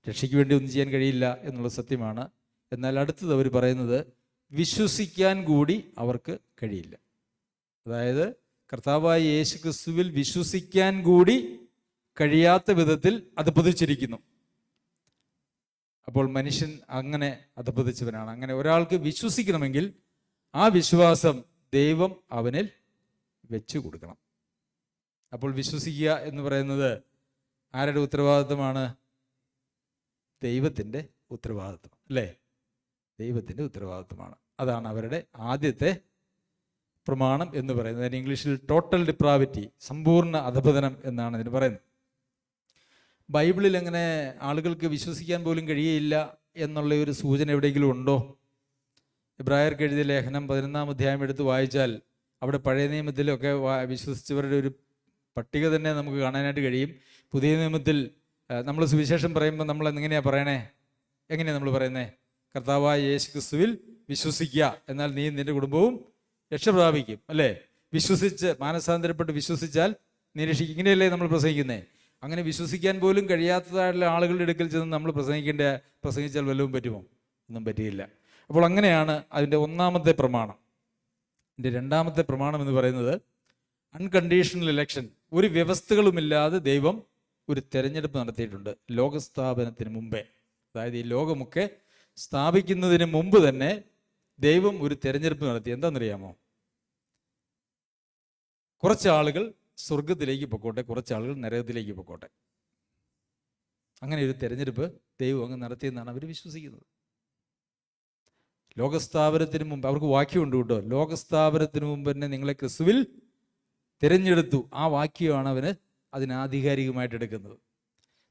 രക്ഷയ്ക്ക് വേണ്ടി ഒന്നും ചെയ്യാൻ കഴിയില്ല എന്നുള്ള സത്യമാണ്. എന്നാൽ അടുത്തത് അവർ പറയുന്നത് വിശ്വസിക്കാൻ കൂടി അവർക്ക് കഴിയില്ല. അതായത് കർത്താവായ യേശു ക്രിസ്തുവിൽ വിശ്വസിക്കാൻ കൂടി കഴിയാത്ത വിധത്തിൽ അധപതിച്ചിരിക്കുന്നു. അപ്പോൾ മനുഷ്യൻ അങ്ങനെ അധപതിച്ചവനാണ്. അങ്ങനെ ഒരാൾക്ക് വിശ്വസിക്കണമെങ്കിൽ ആ വിശ്വാസം ദൈവം അവനിൽ വെച്ചു കൊടുക്കണം. അപ്പോൾ വിശ്വസിക്കുക എന്ന് പറയുന്നത് ആരുടെ ഉത്തരവാദിത്വമാണ്? ദൈവത്തിൻ്റെ ഉത്തരവാദിത്വം, അല്ലേ? ദൈവത്തിൻ്റെ ഉത്തരവാദിത്വമാണ്. അതാണ് അവരുടെ ആദ്യത്തെ പ്രമാണം എന്ന് പറയുന്നത്. അതിന് ഇംഗ്ലീഷിൽ ടോട്ടൽ ഡിപ്രാവിറ്റി, സമ്പൂർണ്ണ അധപതനം എന്നാണ് ഇതിന് പറയുന്നത്. ബൈബിളിൽ അങ്ങനെ ആളുകൾക്ക് വിശ്വസിക്കാൻ പോലും കഴിയില്ല എന്നുള്ള ഒരു സൂചന എവിടെയെങ്കിലും ഉണ്ടോ? എബ്രായർക്ക് എഴുതിയ ലേഖനം 11-ാം അധ്യായം എടുത്ത് വായിച്ചാൽ അവിടെ പഴയ നിയമത്തിലൊക്കെ വിശ്വസിച്ചവരുടെ ഒരു പട്ടിക തന്നെ നമുക്ക് കാണാനായിട്ട് കഴിയും. പുതിയ നിയമത്തിൽ നമ്മൾ സുവിശേഷം പറയുമ്പോൾ നമ്മൾ എങ്ങനെയാണ് പറയണേ? എങ്ങനെയാണ് നമ്മൾ പറയുന്നത്? കർത്താവായ യേശു ക്രിസ്തുവിൽ വിശ്വസിക്കുക, എന്നാൽ നീ നിന്റെ കുടുംബവും രക്ഷ പ്രാപിക്കും, അല്ലേ? വിശ്വസിച്ച് മാനസാന്തരപ്പെട്ട് വിശ്വസിച്ചാൽ നീ രക്ഷിക്കും. ഇങ്ങനെയല്ലേ നമ്മൾ പ്രസംഗിക്കുന്നത്? അങ്ങനെ വിശ്വസിക്കാൻ പോലും കഴിയാത്തതായിട്ടുള്ള ആളുകളുടെ അടുക്കൽ ചെന്ന് നമ്മൾ പ്രസംഗിച്ചാൽ വല്ലതും പറ്റുമോ? ഒന്നും പറ്റിയില്ല. അപ്പോൾ അങ്ങനെയാണ് അതിൻ്റെ ഒന്നാമത്തെ പ്രമാണം. ഇതിൻ്റെ രണ്ടാമത്തെ പ്രമാണം എന്ന് പറയുന്നത് അൺകണ്ടീഷണൽ ഇലക്ഷൻ. ഒരു വ്യവസ്ഥകളുമില്ലാതെ ദൈവം ഒരു തെരഞ്ഞെടുപ്പ് നടത്തിയിട്ടുണ്ട് ലോകസ്ഥാപനത്തിന് മുമ്പേ. അതായത് ഈ ലോകമൊക്കെ സ്ഥാപിക്കുന്നതിന് മുമ്പ് തന്നെ ദൈവം ഒരു തെരഞ്ഞെടുപ്പ് നടത്തി. എന്താണെന്നറിയാമോ? കുറച്ച് ആളുകൾ സ്വർഗത്തിലേക്ക് പൊക്കോട്ടെ, കുറച്ച് ആളുകൾ നരകത്തിലേക്ക് പൊക്കോട്ടെ. അങ്ങനെ ഒരു തെരഞ്ഞെടുപ്പ് ദൈവം അങ്ങ് നടത്തിയെന്നാണ് അവർ വിശ്വസിക്കുന്നത്. ലോകസ്ഥാപനത്തിന് മുമ്പ് അവർക്ക് വാക്യമുണ്ട് കേട്ടോ. ലോകസ്ഥാപനത്തിന് മുമ്പ് തന്നെ നിങ്ങളെ ക്രിസ്തുവിൽ തിരഞ്ഞെടുത്തു. ആ വാക്യമാണ് അവന് അതിനാധികാരികമായിട്ട് എടുക്കുന്നത്.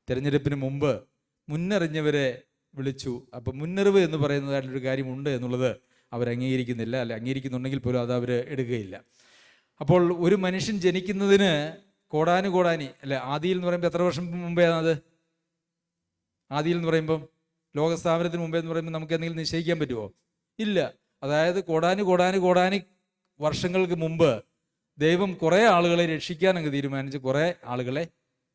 തിരഞ്ഞെടുപ്പിന് മുമ്പ് മുന്നറിഞ്ഞവരെ വിളിച്ചു. അപ്പം മുന്നറിവ് എന്ന് പറയുന്നതായിട്ടൊരു കാര്യമുണ്ട് എന്നുള്ളത് അവർ അംഗീകരിക്കുന്നില്ല. അല്ലെ, അംഗീകരിക്കുന്നുണ്ടെങ്കിൽ പോലും അത് അവർ എടുക്കുകയില്ല. അപ്പോൾ ഒരു മനുഷ്യൻ ജനിക്കുന്നതിന് കോടാനുകോടാനി, അല്ലെ, ആദിയിൽ എന്ന് പറയുമ്പോൾ എത്ര വർഷം മുമ്പേ ആണത്? ആദിയിൽ എന്ന് പറയുമ്പം ലോകസ്ഥാപനത്തിന് മുമ്പേ എന്ന് പറയുമ്പോൾ നമുക്ക് എന്തെങ്കിലും നിശ്ചയിക്കാൻ പറ്റുമോ? ഇല്ല. അതായത് കോടാനി വർഷങ്ങൾക്ക് മുമ്പ് ദൈവം കുറേ ആളുകളെ രക്ഷിക്കാൻ അങ്ങ് തീരുമാനിച്ചു, കുറേ ആളുകളെ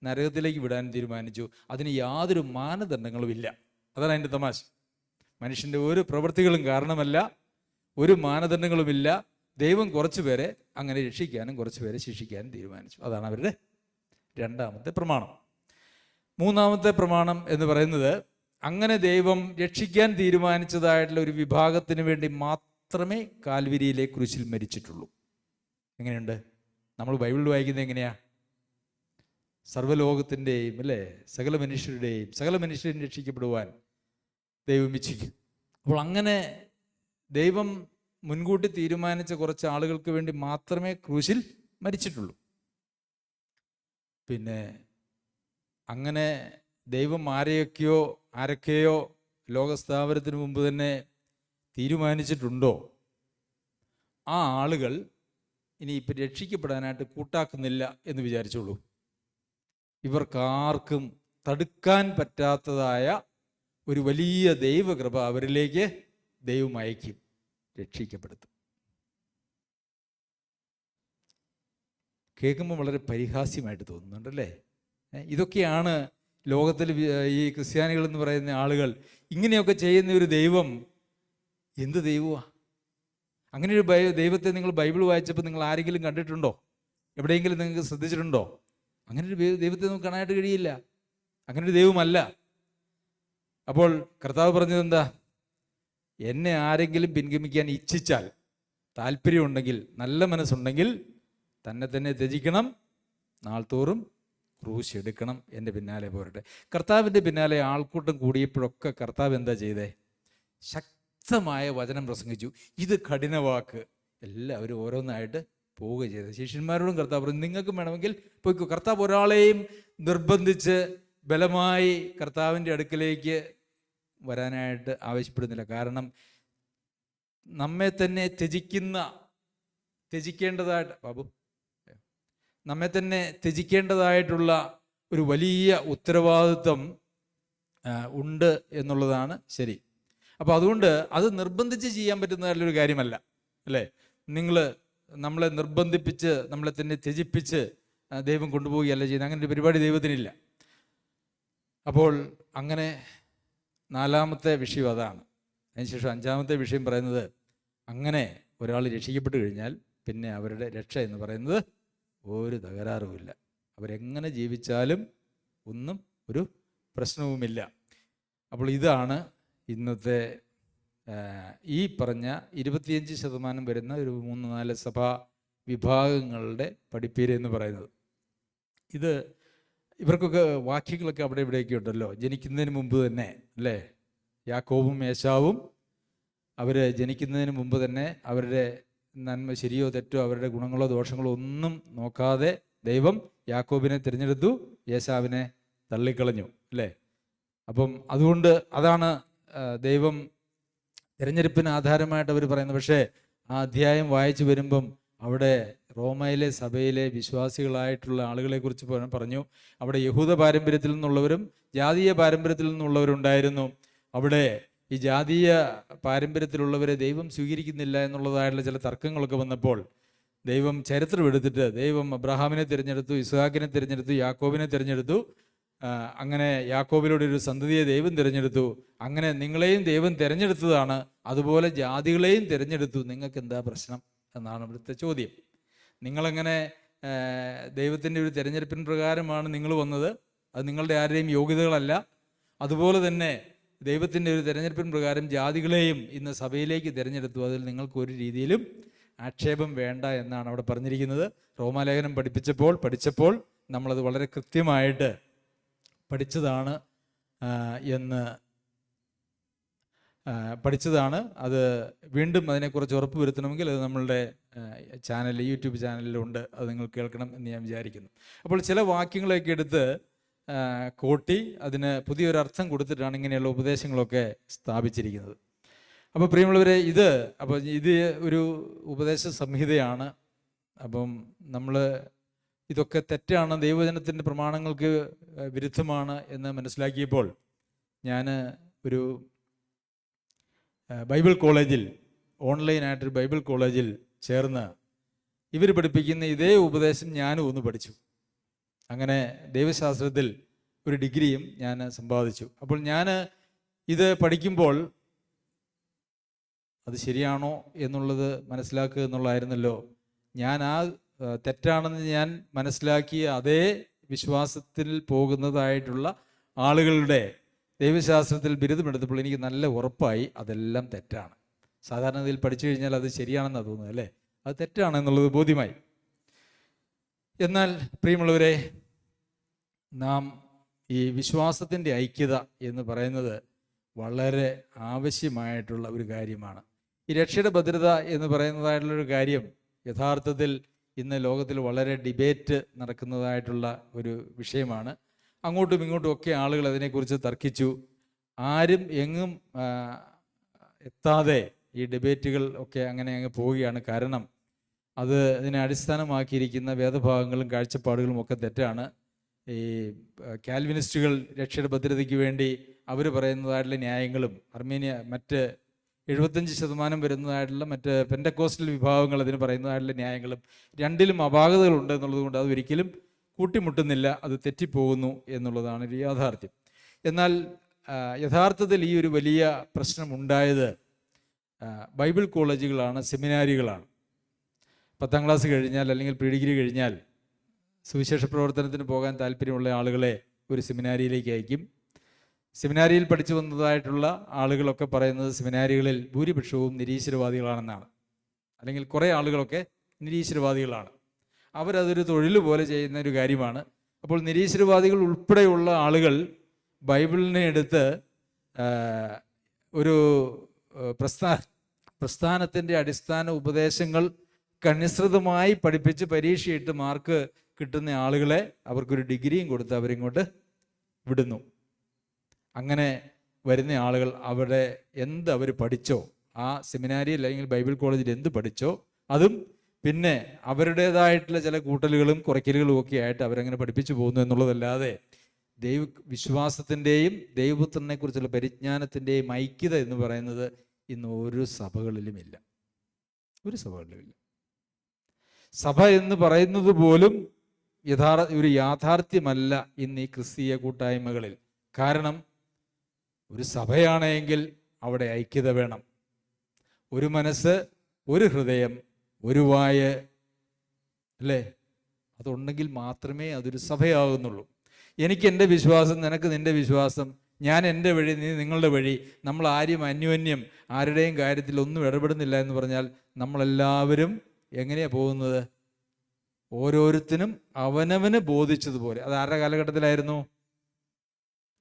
നരകത്തിലേക്ക് വിടാൻ തീരുമാനിച്ചു. അതിന് യാതൊരു മാനദണ്ഡങ്ങളും ഇല്ല. അതാണ് അതിൻ്റെ തമാശ. മനുഷ്യൻ്റെ ഒരു പ്രവൃത്തികളും കാരണമല്ല, ഒരു മാനദണ്ഡങ്ങളുമില്ല. ദൈവം കുറച്ച് പേരെ അങ്ങനെ രക്ഷിക്കാനും കുറച്ച് പേരെ ശിക്ഷിക്കാനും തീരുമാനിച്ചു. അതാണ് അവരുടെ രണ്ടാമത്തെ പ്രമാണം. മൂന്നാമത്തെ പ്രമാണം എന്ന് പറയുന്നത് അങ്ങനെ ദൈവം രക്ഷിക്കാൻ തീരുമാനിച്ചതായിട്ടുള്ള ഒരു വിഭാഗത്തിന് വേണ്ടി മാത്രമേ കാൽവരിയിലെ ക്രൂശിൽ മരിച്ചിട്ടുള്ളൂ. എങ്ങനെയുണ്ട്? നമ്മൾ ബൈബിളിൽ വായിക്കുന്നത് എങ്ങനെയാ? സർവ്വലോകത്തിൻ്റെയും, അല്ലേ, സകല മനുഷ്യരും രക്ഷിക്കപ്പെടുവാൻ ദൈവം ഇച്ഛിക്കും. അപ്പോൾ അങ്ങനെ ദൈവം മുൻകൂട്ടി തീരുമാനിച്ച കുറച്ച് ആളുകൾക്ക് വേണ്ടി മാത്രമേ ക്രൂശിൽ മരിച്ചിട്ടുള്ളൂ. പിന്നെ അങ്ങനെ ദൈവം ആരൊക്കെയോ ലോകസ്ഥാപനത്തിന് മുമ്പ് തന്നെ തീരുമാനിച്ചിട്ടുണ്ടോ, ആ ആളുകൾ ഇനി ഇപ്പം രക്ഷിക്കപ്പെടാനായിട്ട് കൂട്ടാക്കുന്നില്ല എന്ന് വിചാരിച്ചോളൂ. ഇവർക്കാർക്കും തടുക്കാൻ പറ്റാത്തതായ ഒരു വലിയ ദൈവകൃപ അവരിലേക്ക് ദൈവം അയക്കും, രക്ഷിക്കപ്പെടുത്തും. കേൾക്കുമ്പോൾ വളരെ പരിഹാസ്യമായിട്ട് തോന്നുന്നുണ്ടല്ലേ? ഇതൊക്കെയാണ് ലോകത്തിൽ ഈ ക്രിസ്ത്യാനികൾ എന്ന് പറയുന്ന ആളുകൾ ഇങ്ങനെയൊക്കെ ചെയ്യുന്ന ഒരു ദൈവം എന്ത് ദൈവമാണ്? അങ്ങനെ ഒരു ദൈവത്തെ നിങ്ങൾ ബൈബിൾ വായിച്ചപ്പോൾ നിങ്ങൾ ആരെങ്കിലും കണ്ടിട്ടുണ്ടോ? എവിടെയെങ്കിലും നിങ്ങൾക്ക് ശ്രദ്ധിച്ചിട്ടുണ്ടോ? അങ്ങനെ ഒരു ദൈവത്തെ നമുക്ക് കാണാനായിട്ട് കഴിയില്ല. അങ്ങനെ ഒരു ദൈവമല്ല. അപ്പോൾ കർത്താവ് പറഞ്ഞത് എന്താ? എന്നെ ആരെങ്കിലും പിൻഗമിക്കാൻ ഇച്ഛിച്ചാൽ, താല്പര്യമുണ്ടെങ്കിൽ, നല്ല മനസ്സുണ്ടെങ്കിൽ തന്നെ തന്നെ ത്യജിക്കണം, നാൾതോറും ക്രൂശ് എടുക്കണം, എൻ്റെ പിന്നാലെ പോരട്ടെ. കർത്താവിൻ്റെ പിന്നാലെ ആൾക്കൂട്ടം കൂടിയപ്പോഴൊക്കെ കർത്താവ് എന്താ ചെയ്തേ? ശക്തമായ വചനം പ്രസംഗിച്ചു. ഇത് കഠിനവാക്ക്. എല്ലാവരും ഓരോന്നായിട്ട് പോവുക ചെയ്തത്. ശിഷ്യന്മാരോടും കർത്താവ് പറഞ്ഞു, നിങ്ങൾക്കും വേണമെങ്കിൽ പോയിക്കോ. കർത്താവ് ഒരാളെയും നിർബന്ധിച്ച് ബലമായി കർത്താവിൻ്റെ അടുക്കലേക്ക് വരാനായിട്ട് ആവശ്യപ്പെടുന്നില്ല. കാരണം നമ്മെ തന്നെ ത്യജിക്കേണ്ടതായിട്ട് നമ്മെ തന്നെ ത്യജിക്കേണ്ടതായിട്ടുള്ള ഒരു വലിയ ഉത്തരവാദിത്വം ഉണ്ട് എന്നുള്ളതാണ് ശരി. അപ്പോൾ അതുകൊണ്ട് അത് നിർബന്ധിച്ച് ചെയ്യാൻ പറ്റുന്നതായിട്ടുള്ളൊരു കാര്യമല്ല, അല്ലേ? നമ്മളെ നിർബന്ധിപ്പിച്ച് നമ്മളെ തന്നെ ത്യജിപ്പിച്ച് ദൈവം കൊണ്ടുപോവുകയല്ല ചെയ്യുന്നത്. അങ്ങനെ ഒരു പരിപാടി ദൈവത്തിനില്ല. അപ്പോൾ അങ്ങനെ 4-ാമത്തെ വിഷയം അതാണ്. അതിനുശേഷം 5-ാമത്തെ വിഷയം പറയുന്നത്, അങ്ങനെ ഒരാൾ രക്ഷിക്കപ്പെട്ട് കഴിഞ്ഞാൽ പിന്നെ അവരുടെ രക്ഷ എന്ന് പറയുന്നത് ഒരു തകരാറുമില്ല. അവരെങ്ങനെ ജീവിച്ചാലും ഒന്നും ഒരു പ്രശ്നവുമില്ല. അപ്പോൾ ഇതാണ് ഇന്നത്തെ ഈ പറഞ്ഞ 25% വരുന്ന ഒരു 3-4 സഭാ വിഭാഗങ്ങളുടെ പഠിപ്പീര് എന്ന് പറയുന്നത്. ഇത് ഇവർക്കൊക്കെ വാക്യങ്ങളൊക്കെ അവിടെ ഇവിടെയൊക്കെ ഉണ്ടല്ലോ. ജനിക്കുന്നതിന് മുമ്പ് തന്നെ, അല്ലേ? യാക്കോബും ഏശാവും അവർ ജനിക്കുന്നതിന് മുമ്പ് തന്നെ അവരുടെ നന്മ ശരിയോ തെറ്റോ അവരുടെ ഗുണങ്ങളോ ദോഷങ്ങളോ ഒന്നും നോക്കാതെ ദൈവം യാക്കോബിനെ തിരഞ്ഞെടുത്തു, ഏശാവിനെ തള്ളിക്കളഞ്ഞു, അല്ലേ? അപ്പം അതുകൊണ്ട് അതാണ് ദൈവം തിരഞ്ഞെടുപ്പിന് ആധാരമായിട്ട് അവർ പറയുന്നത്. പക്ഷേ ആ അധ്യായം വായിച്ചു വരുമ്പം അവിടെ റോമയിലെ സഭയിലെ വിശ്വാസികളായിട്ടുള്ള ആളുകളെക്കുറിച്ച് പറഞ്ഞു. അവിടെ യഹൂദ പാരമ്പര്യത്തിൽ നിന്നുള്ളവരും ജാതീയ പാരമ്പര്യത്തിൽ നിന്നുള്ളവരുണ്ടായിരുന്നു. അവിടെ ഈ ജാതീയ പാരമ്പര്യത്തിലുള്ളവരെ ദൈവം സ്വീകരിക്കുന്നില്ല എന്നുള്ളതായിട്ടുള്ള ചില തർക്കങ്ങളൊക്കെ വന്നപ്പോൾ ദൈവം ചരിത്രം എടുത്തിട്ട് ദൈവം അബ്രഹാമിനെ തിരഞ്ഞെടുത്തു, ഇസ്ഹാക്കിനെ തിരഞ്ഞെടുത്തു, യാക്കോബിനെ തിരഞ്ഞെടുത്തു. അങ്ങനെ യാക്കോബിലൂടെ ഒരു സന്തതിയെ ദൈവം തിരഞ്ഞെടുത്തു. അങ്ങനെ നിങ്ങളെയും ദൈവം തിരഞ്ഞെടുത്തതാണ്, അതുപോലെ ജാതികളെയും തിരഞ്ഞെടുത്തു. നിങ്ങൾക്ക് എന്താ പ്രശ്നം എന്നാണ് ഇവിടുത്തെ ചോദ്യം. നിങ്ങളെങ്ങനെ ദൈവത്തിൻ്റെ ഒരു തിരഞ്ഞെടുപ്പിൻ പ്രകാരമാണ് നിങ്ങൾ വന്നത്, അത് നിങ്ങളുടെ ആരുടെയും യോഗ്യതകളല്ല. അതുപോലെ തന്നെ ദൈവത്തിൻ്റെ ഒരു തിരഞ്ഞെടുപ്പിൻ പ്രകാരം ജാതികളെയും ഇന്ന് സഭയിലേക്ക് തിരഞ്ഞെടുത്തു. അതിൽ നിങ്ങൾക്ക് ഒരു രീതിയിലും ആക്ഷേപം വേണ്ട എന്നാണ് അവിടെ പറഞ്ഞിരിക്കുന്നത്. റോമാലേഖനം പഠിച്ചപ്പോൾ നമ്മളത് വളരെ കൃത്യമായിട്ട് പഠിച്ചതാണ് അത് വീണ്ടും അതിനെക്കുറിച്ച് ഉറപ്പ് വരുത്തണമെങ്കിൽ അത് നമ്മളുടെ യൂട്യൂബ് ചാനലിലുണ്ട്. അത് നിങ്ങൾ കേൾക്കണം എന്ന് ഞാൻ വിചാരിക്കുന്നു. അപ്പോൾ ചില വാക്യങ്ങളൊക്കെ എടുത്ത് കോട്ടി അതിന് പുതിയൊരർത്ഥം കൊടുത്തിട്ടാണ് ഇങ്ങനെയുള്ള ഉപദേശങ്ങളൊക്കെ സ്ഥാപിച്ചിരിക്കുന്നത്. അപ്പോൾ പ്രിയമുള്ളവരെ, ഇത് ഒരു ഉപദേശ സംഹിതയാണ്. അപ്പം നമ്മൾ ഇതൊക്കെ തെറ്റാണ്, ദൈവവചനത്തിൻ്റെ പ്രമാണങ്ങൾക്ക് വിരുദ്ധമാണ് എന്ന് മനസ്സിലാക്കിയപ്പോൾ ഞാൻ ഒരു ബൈബിൾ കോളേജിൽ, ഓൺലൈനായിട്ടൊരു ബൈബിൾ കോളേജിൽ ചേർന്ന് ഇവർ പഠിപ്പിക്കുന്ന ഇതേ ഉപദേശം ഞാനും ഒന്ന് പഠിച്ചു. അങ്ങനെ ദൈവശാസ്ത്രത്തിൽ ഒരു ഡിഗ്രിയും ഞാൻ സമ്പാദിച്ചു. അപ്പോൾ ഞാൻ ഇത് പഠിക്കുമ്പോൾ അത് ശരിയാണോ എന്നുള്ളത് മനസ്സിലാക്കുക എന്നുള്ളതായിരുന്നല്ലോ. ഞാൻ തെറ്റാണെന്ന് ഞാൻ മനസ്സിലാക്കിയ അതേ വിശ്വാസത്തിൽ പോകുന്നതായിട്ടുള്ള ആളുകളുടെ ദൈവശാസ്ത്രത്തിൽ ബിരുദമെടുത്തപ്പോൾ എനിക്ക് നല്ല ഉറപ്പായി അതെല്ലാം തെറ്റാണ്. സാധാരണ ഇതിൽ പഠിച്ചു കഴിഞ്ഞാൽ അത് ശരിയാണെന്നാണ് തോന്നുന്നത്, അല്ലേ? അത് തെറ്റാണെന്നുള്ളത് ബോധ്യമായി. എന്നാൽ പ്രിയമുള്ളവരെ, നാം ഈ വിശ്വാസത്തിൻ്റെ ഐക്യത എന്ന് പറയുന്നത് വളരെ ആവശ്യമായിട്ടുള്ള ഒരു കാര്യമാണ്. ഈ രക്ഷയുടെ ഭദ്രത എന്ന് പറയുന്നതായിട്ടുള്ളൊരു കാര്യം യഥാർത്ഥത്തിൽ ഇന്ന് ലോകത്തിൽ വളരെ ഡിബേറ്റ് നടക്കുന്നതായിട്ടുള്ള ഒരു വിഷയമാണ്. അങ്ങോട്ടും ഇങ്ങോട്ടും ഒക്കെ ആളുകൾ അതിനെക്കുറിച്ച് തർക്കിച്ചു. ആരും എങ്ങും എത്താതെ ഈ ഡിബേറ്റുകൾ ഒക്കെ അങ്ങനെ അങ്ങ് പോവുകയാണ്. കാരണം ഇതിനെ അടിസ്ഥാനമാക്കിയിരിക്കുന്ന വേദഭാഗങ്ങളും കാഴ്ചപ്പാടുകളും ഒക്കെ തെറ്റാണ്. ഈ കാൽവിനിസ്റ്റുകൾ രക്ഷയുടെ ഭദ്രതയ്ക്ക് വേണ്ടി അവർ പറയുന്നതായിട്ടുള്ള ന്യായങ്ങളും മറ്റ് 75% വരുന്നതായിട്ടുള്ള മറ്റ് പെൻറ്റക്കോസ്റ്റൽ വിഭാഗങ്ങൾ അതിന് പറയുന്നതായിട്ടുള്ള ന്യായങ്ങളും രണ്ടിലും അപാകതകളുണ്ട് എന്നുള്ളത് കൊണ്ട് അത് ഒരിക്കലും കൂട്ടിമുട്ടുന്നില്ല, അത് തെറ്റിപ്പോകുന്നു എന്നുള്ളതാണ് ഒരു യാഥാർത്ഥ്യം. എന്നാൽ യഥാർത്ഥത്തിൽ ഈ ഒരു വലിയ പ്രശ്നമുണ്ടായത് ബൈബിൾ കോളേജുകളാണ്, സെമിനാരികളാണ്. 10ാം ക്ലാസ് കഴിഞ്ഞാൽ അല്ലെങ്കിൽ പ്രീ ഡിഗ്രി കഴിഞ്ഞാൽ സുവിശേഷ പ്രവർത്തനത്തിന് പോകാൻ താല്പര്യമുള്ള ആളുകളെ ഒരു സെമിനാരിയിലേക്ക് അയക്കും. സെമിനാരിയിൽ പഠിച്ചു വന്നതായിട്ടുള്ള ആളുകളൊക്കെ പറയുന്നത് സെമിനാരികളിൽ ഭൂരിപക്ഷവും നിരീശ്വരവാദികളാണെന്നാണ്, അല്ലെങ്കിൽ കുറേ ആളുകളൊക്കെ നിരീശ്വരവാദികളാണ്. അവരതൊരു തൊഴിൽ പോലെ ചെയ്യുന്ന ഒരു കാര്യമാണ്. അപ്പോൾ നിരീശ്വരവാദികൾ ഉൾപ്പെടെയുള്ള ആളുകൾ ബൈബിളിനെ എടുത്ത് ഒരു പ്രസ്ഥാനത്തിൻ്റെ അടിസ്ഥാന ഉപദേശങ്ങൾ കനുസൃതമായി പഠിപ്പിച്ച് പരീക്ഷയിട്ട് മാർക്ക് കിട്ടുന്ന ആളുകളെ അവർക്കൊരു ഡിഗ്രിയും കൊടുത്ത് അവരിങ്ങോട്ട് വിടുന്നു. അങ്ങനെ വരുന്ന ആളുകൾ അവിടെ അവർ പഠിച്ചോ, ആ സെമിനാരിയിൽ അല്ലെങ്കിൽ ബൈബിൾ കോളേജിൽ എന്ത് പഠിച്ചോ അതും പിന്നെ അവരുടേതായിട്ടുള്ള ചില കൂട്ടലുകളും കുറയ്ക്കലുകളും ഒക്കെ ആയിട്ട് അവരങ്ങനെ പഠിപ്പിച്ചു പോകുന്നു എന്നുള്ളതല്ലാതെ വിശ്വാസത്തിൻ്റെയും ദൈവപുത്രനെ കുറിച്ചുള്ള പരിജ്ഞാനത്തിൻ്റെയും ഐക്യത എന്ന് പറയുന്നത് ഇന്ന് ഒരു സഭകളിലുമില്ല, ഒരു സഭകളിലുമില്ല. സഭ എന്ന് പറയുന്നത് പോലും ഒരു യാഥാർത്ഥ്യമല്ല ഇന്ന് ഈ ക്രിസ്തീയ കൂട്ടായ്മകളിൽ. കാരണം ഒരു സഭയാണെങ്കിൽ അവിടെ ഐക്യത വേണം, ഒരു മനസ്സ്, ഒരു ഹൃദയം, ഒരു വായ്, അല്ലേ? അതുണ്ടെങ്കിൽ മാത്രമേ അതൊരു സഭയാകുന്നുള്ളൂ. എനിക്ക് എൻ്റെ വിശ്വാസം, നിനക്ക് നിൻ്റെ വിശ്വാസം, ഞാൻ എൻ്റെ വഴി, നീ നിങ്ങളുടെ വഴി, നമ്മൾ ആരും അന്യോന്യം ആരുടെയും കാര്യത്തിൽ ഒന്നും ഇടപെടുന്നില്ല എന്ന് പറഞ്ഞാൽ നമ്മളെല്ലാവരും എങ്ങനെയാണ് പോകുന്നത്? ഓരോരുത്തരും അവനവന് ബോധിച്ചതുപോലെ. അത് ആരുടെ കാലഘട്ടത്തിലായിരുന്നു?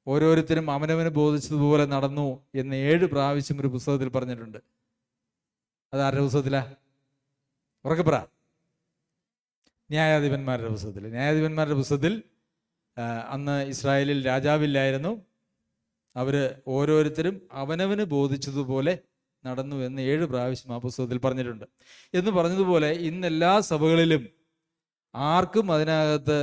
ഓരോരുത്തരും അവനവന് ബോധിച്ചതുപോലെ നടന്നു എന്ന് 7 പ്രാവശ്യം ഒരു പുസ്തകത്തിൽ പറഞ്ഞിട്ടുണ്ട്. അത് ആരുടെ പുസ്തകത്തിലാ? ഉറക്കെ പറ. ന്യായാധിപന്മാരുടെ പുസ്തകത്തിൽ. ന്യായാധിപന്മാരുടെ പുസ്തകത്തിൽ അന്ന് ഇസ്രായേലിൽ രാജാവില്ലായിരുന്നു. അവർ ഓരോരുത്തരും അവനവന് ബോധിച്ചതുപോലെ നടന്നു എന്ന് 7 പ്രാവശ്യം ആ പുസ്തകത്തിൽ പറഞ്ഞിട്ടുണ്ട്. എന്ന് പറഞ്ഞതുപോലെ ഇന്ന് എല്ലാ സഭകളിലും ആർക്കും അതിനകത്ത്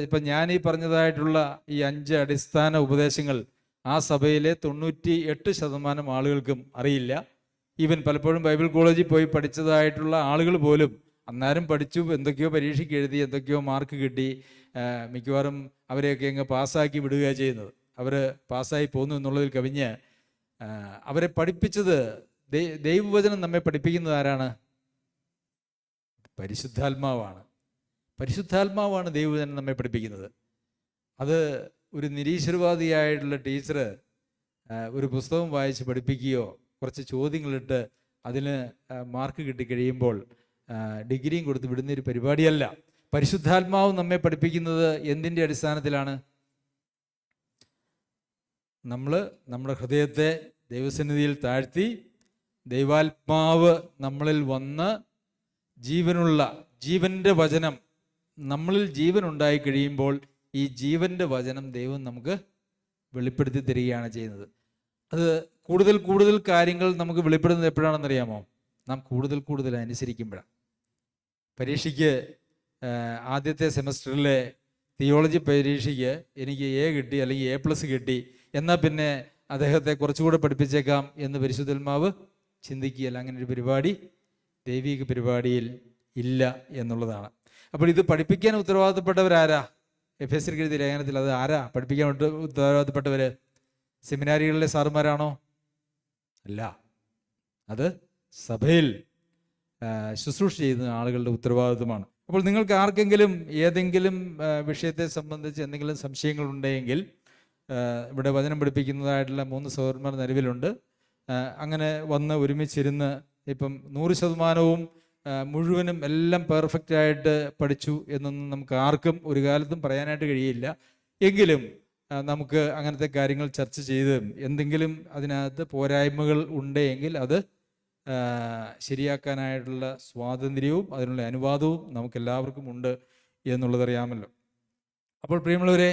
ഇപ്പം ഞാൻ ഈ പറഞ്ഞതായിട്ടുള്ള ഈ 5 അടിസ്ഥാന ഉപദേശങ്ങൾ ആ സഭയിലെ 98% ആളുകൾക്കും അറിയില്ല. ഈവൻ പലപ്പോഴും ബൈബിൾ കോളേജിൽ പോയി പഠിച്ചതായിട്ടുള്ള ആളുകൾ പോലും അന്നേരം പഠിച്ചു, എന്തൊക്കെയോ പരീക്ഷയ്ക്ക് എഴുതി, എന്തൊക്കെയോ മാർക്ക് കിട്ടി, മിക്കവാറും അവരെയൊക്കെ അങ്ങ് പാസ്സാക്കി വിടുകയാണ് ചെയ്യുന്നത്. അവർ പാസ്സായി പോകുന്നു എന്നുള്ളതിൽ കവിഞ്ഞ് അവരെ പഠിപ്പിച്ചത്, ദൈവവചനം നമ്മെ പഠിപ്പിക്കുന്നത് ആരാണ്? പരിശുദ്ധാത്മാവാണ്. പരിശുദ്ധാത്മാവാണ് ദൈവവചനം നമ്മെ പഠിപ്പിക്കുന്നത്. അത് ഒരു നിരീശ്വരവാദിയായിട്ടുള്ള ടീച്ചർ ഒരു പുസ്തകം വായിച്ച് പഠിപ്പിക്കുകയോ കുറച്ച് ചോദ്യങ്ങളിട്ട് അതിന് മാർക്ക് കിട്ടിക്കഴിയുമ്പോൾ ഡിഗ്രിയും കൊടുത്ത് വിടുന്ന ഒരു പരിപാടിയല്ല. പരിശുദ്ധാത്മാവ് നമ്മെ പഠിപ്പിക്കുന്നത് എന്തിൻ്റെ അടിസ്ഥാനത്തിലാണ്? നമ്മൾ നമ്മുടെ ഹൃദയത്തെ ദൈവസന്നിധിയിൽ താഴ്ത്തി ദൈവാത്മാവ് നമ്മളിൽ വന്ന് ജീവൻ്റെ വചനം നമ്മളിൽ ജീവൻ ഉണ്ടായി കഴിയുമ്പോൾ ഈ ജീവൻ്റെ വചനം ദൈവം നമുക്ക് വെളിപ്പെടുത്തി തരികയാണ് ചെയ്യുന്നത്. അത് കൂടുതൽ കൂടുതൽ കാര്യങ്ങൾ നമുക്ക് വെളിപ്പെടുന്നത് എപ്പോഴാണെന്നറിയാമോ? നാം കൂടുതൽ അനുസരിക്കുമ്പോഴാണ്. പരീക്ഷയ്ക്ക് ആദ്യത്തെ സെമസ്റ്ററിലെ തിയോളജി പരീക്ഷയ്ക്ക് എനിക്ക് A കിട്ടി അല്ലെങ്കിൽ A+ കിട്ടി, എന്നാൽ പിന്നെ അദ്ദേഹത്തെ കുറച്ചുകൂടെ പഠിപ്പിച്ചേക്കാം എന്ന് പരിശുദ്ധാത്മാവ് ചിന്തിക്കുകയല്ല. അങ്ങനെ ഒരു പരിപാടി ദൈവിക പരിപാടിയിൽ ഇല്ല എന്നുള്ളതാണ്. അപ്പോൾ ഇത് പഠിപ്പിക്കാൻ ഉത്തരവാദിത്തപ്പെട്ടവരാരാ? എഫേസ്യർക്ക് എഴുതിയ ലേഖനത്തിൽ അത് ആരാ പഠിപ്പിക്കാൻ ഉത്തരവാദിത്തപ്പെട്ടവർ? സെമിനാരികളിലെ സാറുമാരാണോ? അല്ല, അത് സഭയിൽ ശുശ്രൂഷ ചെയ്യുന്ന ആളുകളുടെ ഉത്തരവാദിത്വമാണ്. അപ്പോൾ നിങ്ങൾക്ക് ആർക്കെങ്കിലും ഏതെങ്കിലും വിഷയത്തെ സംബന്ധിച്ച് എന്തെങ്കിലും സംശയങ്ങളുണ്ടെങ്കിൽ ഇവിടെ വചനം പഠിപ്പിക്കുന്നതായിട്ടുള്ള 3 സഹോദരന്മാർ നിലവിലുണ്ട്. അങ്ങനെ വന്ന് ഒരുമിച്ചിരുന്ന് ഇപ്പം 100% മുഴുവനും എല്ലാം പെർഫെക്റ്റ് ആയിട്ട് പഠിച്ചു എന്നൊന്നും നമുക്ക് ആർക്കും ഒരു കാലത്തും പറയാനായിട്ട് കഴിയില്ല. എങ്കിലും നമുക്ക് അങ്ങനത്തെ കാര്യങ്ങൾ ചർച്ച ചെയ്ത് എന്തെങ്കിലും അതിനകത്ത് പോരായ്മകൾ ഉണ്ടെങ്കിൽ അത് ശരിയാക്കാനായിട്ടുള്ള സ്വാതന്ത്ര്യവും അതിനുള്ള അനുവാദവും നമുക്കെല്ലാവർക്കും ഉണ്ട് എന്നുള്ളതറിയാമല്ലോ. അപ്പോൾ പ്രിയമുള്ളവരെ,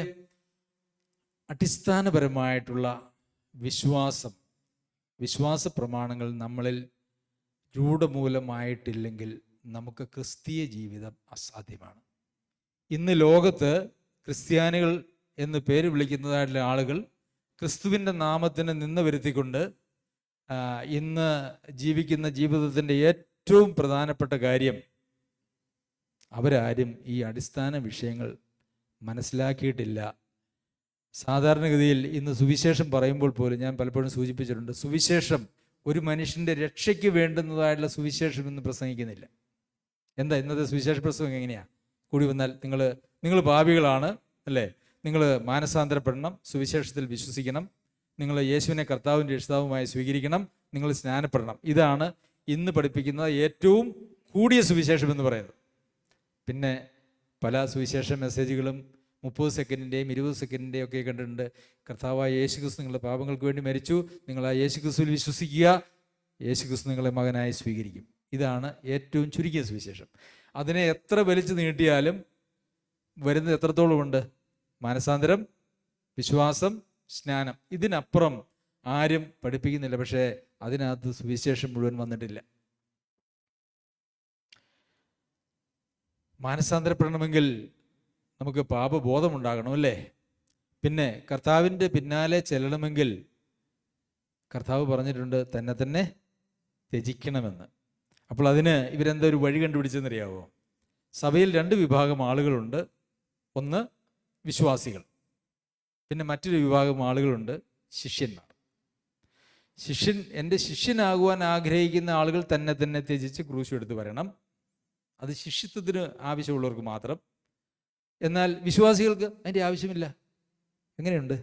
അടിസ്ഥാനപരമായിട്ടുള്ള വിശ്വാസ പ്രമാണങ്ങൾ നമ്മളിൽ രൂഢമൂലമായിട്ടില്ലെങ്കിൽ നമുക്ക് ക്രിസ്തീയ ജീവിതം അസാധ്യമാണ്. ഇന്ന് ലോകത്ത് ക്രിസ്ത്യാനികൾ എന്ന് പേര് വിളിക്കുന്നതായിട്ടുള്ള ആളുകൾ ക്രിസ്തുവിൻ്റെ നാമത്തിന് നിന്ന വരുത്തിക്കൊണ്ട് ഇന്ന് ജീവിക്കുന്ന ജീവിതത്തിൻ്റെ ഏറ്റവും പ്രധാനപ്പെട്ട കാര്യം, അവരാരും ഈ അടിസ്ഥാന വിഷയങ്ങൾ മനസ്സിലാക്കിയിട്ടില്ല. സാധാരണഗതിയിൽ ഇന്ന് സുവിശേഷം പറയുമ്പോൾ പോലും ഞാൻ പലപ്പോഴും സൂചിപ്പിച്ചിട്ടുണ്ട്, സുവിശേഷം ഒരു മനുഷ്യൻ്റെ രക്ഷയ്ക്ക് വേണ്ടുന്നതായിട്ടുള്ള സുവിശേഷം ഇന്ന് പ്രസംഗിക്കുന്നില്ല. എന്താ ഇന്നത്തെ സുവിശേഷ പ്രസംഗം എങ്ങനെയാണ്? കൂടി വന്നാൽ നിങ്ങൾ പാപികളാണ് അല്ലേ, നിങ്ങൾ മാനസാന്തരപ്പെടണം, സുവിശേഷത്തിൽ വിശ്വസിക്കണം, നിങ്ങൾ യേശുവിനെ കർത്താവും രക്ഷിതാവുമായി സ്വീകരിക്കണം, നിങ്ങൾ സ്നാനപ്പെടണം. ഇതാണ് ഇന്ന് പഠിപ്പിക്കുന്ന ഏറ്റവും കൂടിയ സുവിശേഷം എന്ന് പറയുന്നത്. പിന്നെ പല സുവിശേഷ മെസ്സേജുകളും 30 സെക്കൻഡിൻ്റെയും 20 സെക്കൻഡിൻ്റെയും ഒക്കെ കണ്ടിട്ടുണ്ട്. കർത്താവായ യേശുക്രിസ്തു നിങ്ങളുടെ പാപങ്ങൾക്ക് വേണ്ടി മരിച്ചു, നിങ്ങൾ ആ യേശുക്രിസ്തുവിൽ വിശ്വസിക്കുക, യേശുക്രിസ്തു നിങ്ങളെ മകനായി സ്വീകരിക്കും. ഇതാണ് ഏറ്റവും ചുരുക്കിയ സുവിശേഷം. അതിനെ എത്ര വലിച്ചു നീട്ടിയാലും വരുന്നത് എത്രത്തോളം ഉണ്ട്? മാനസാന്തരം, വിശ്വാസം, സ്നാനം. ഇതിനപ്പുറം ആരും പഠിപ്പിക്കുന്നില്ല. പക്ഷേ അതിനകത്ത് സുവിശേഷം മുഴുവൻ വന്നിട്ടില്ല. മാനസാന്തരപ്പെടണമെങ്കിൽ നമുക്ക് പാപബോധമുണ്ടാകണം അല്ലേ? പിന്നെ കർത്താവിൻ്റെ പിന്നാലെ ചെല്ലണമെങ്കിൽ കർത്താവ് പറഞ്ഞിട്ടുണ്ട് തന്നെ തന്നെ ത്യജിക്കണമെന്ന്. അപ്പോൾ അതിന് ഇവരെന്താ ഒരു വഴി കണ്ടുപിടിച്ചെന്നറിയാവോ? സഭയിൽ 2 വിഭാഗം ആളുകളുണ്ട്. ഒന്ന് വിശ്വാസികൾ, പിന്നെ മറ്റൊരു വിഭാഗം ആളുകളുണ്ട് ശിഷ്യന്മാർ. എൻ്റെ ശിഷ്യനാകുവാൻ ആഗ്രഹിക്കുന്ന ആളുകൾ തന്നെ തന്നെ ത്യജിച്ച് ക്രൂശ് എടുത്ത് വരണം. അത് ശിഷ്യത്വത്തിന് ആവശ്യമുള്ളവർക്ക് മാത്രം. എന്നാൽ വിശ്വാസികൾക്ക് അതിൻ്റെ ആവശ്യമില്ല. എങ്ങനെയുണ്ട്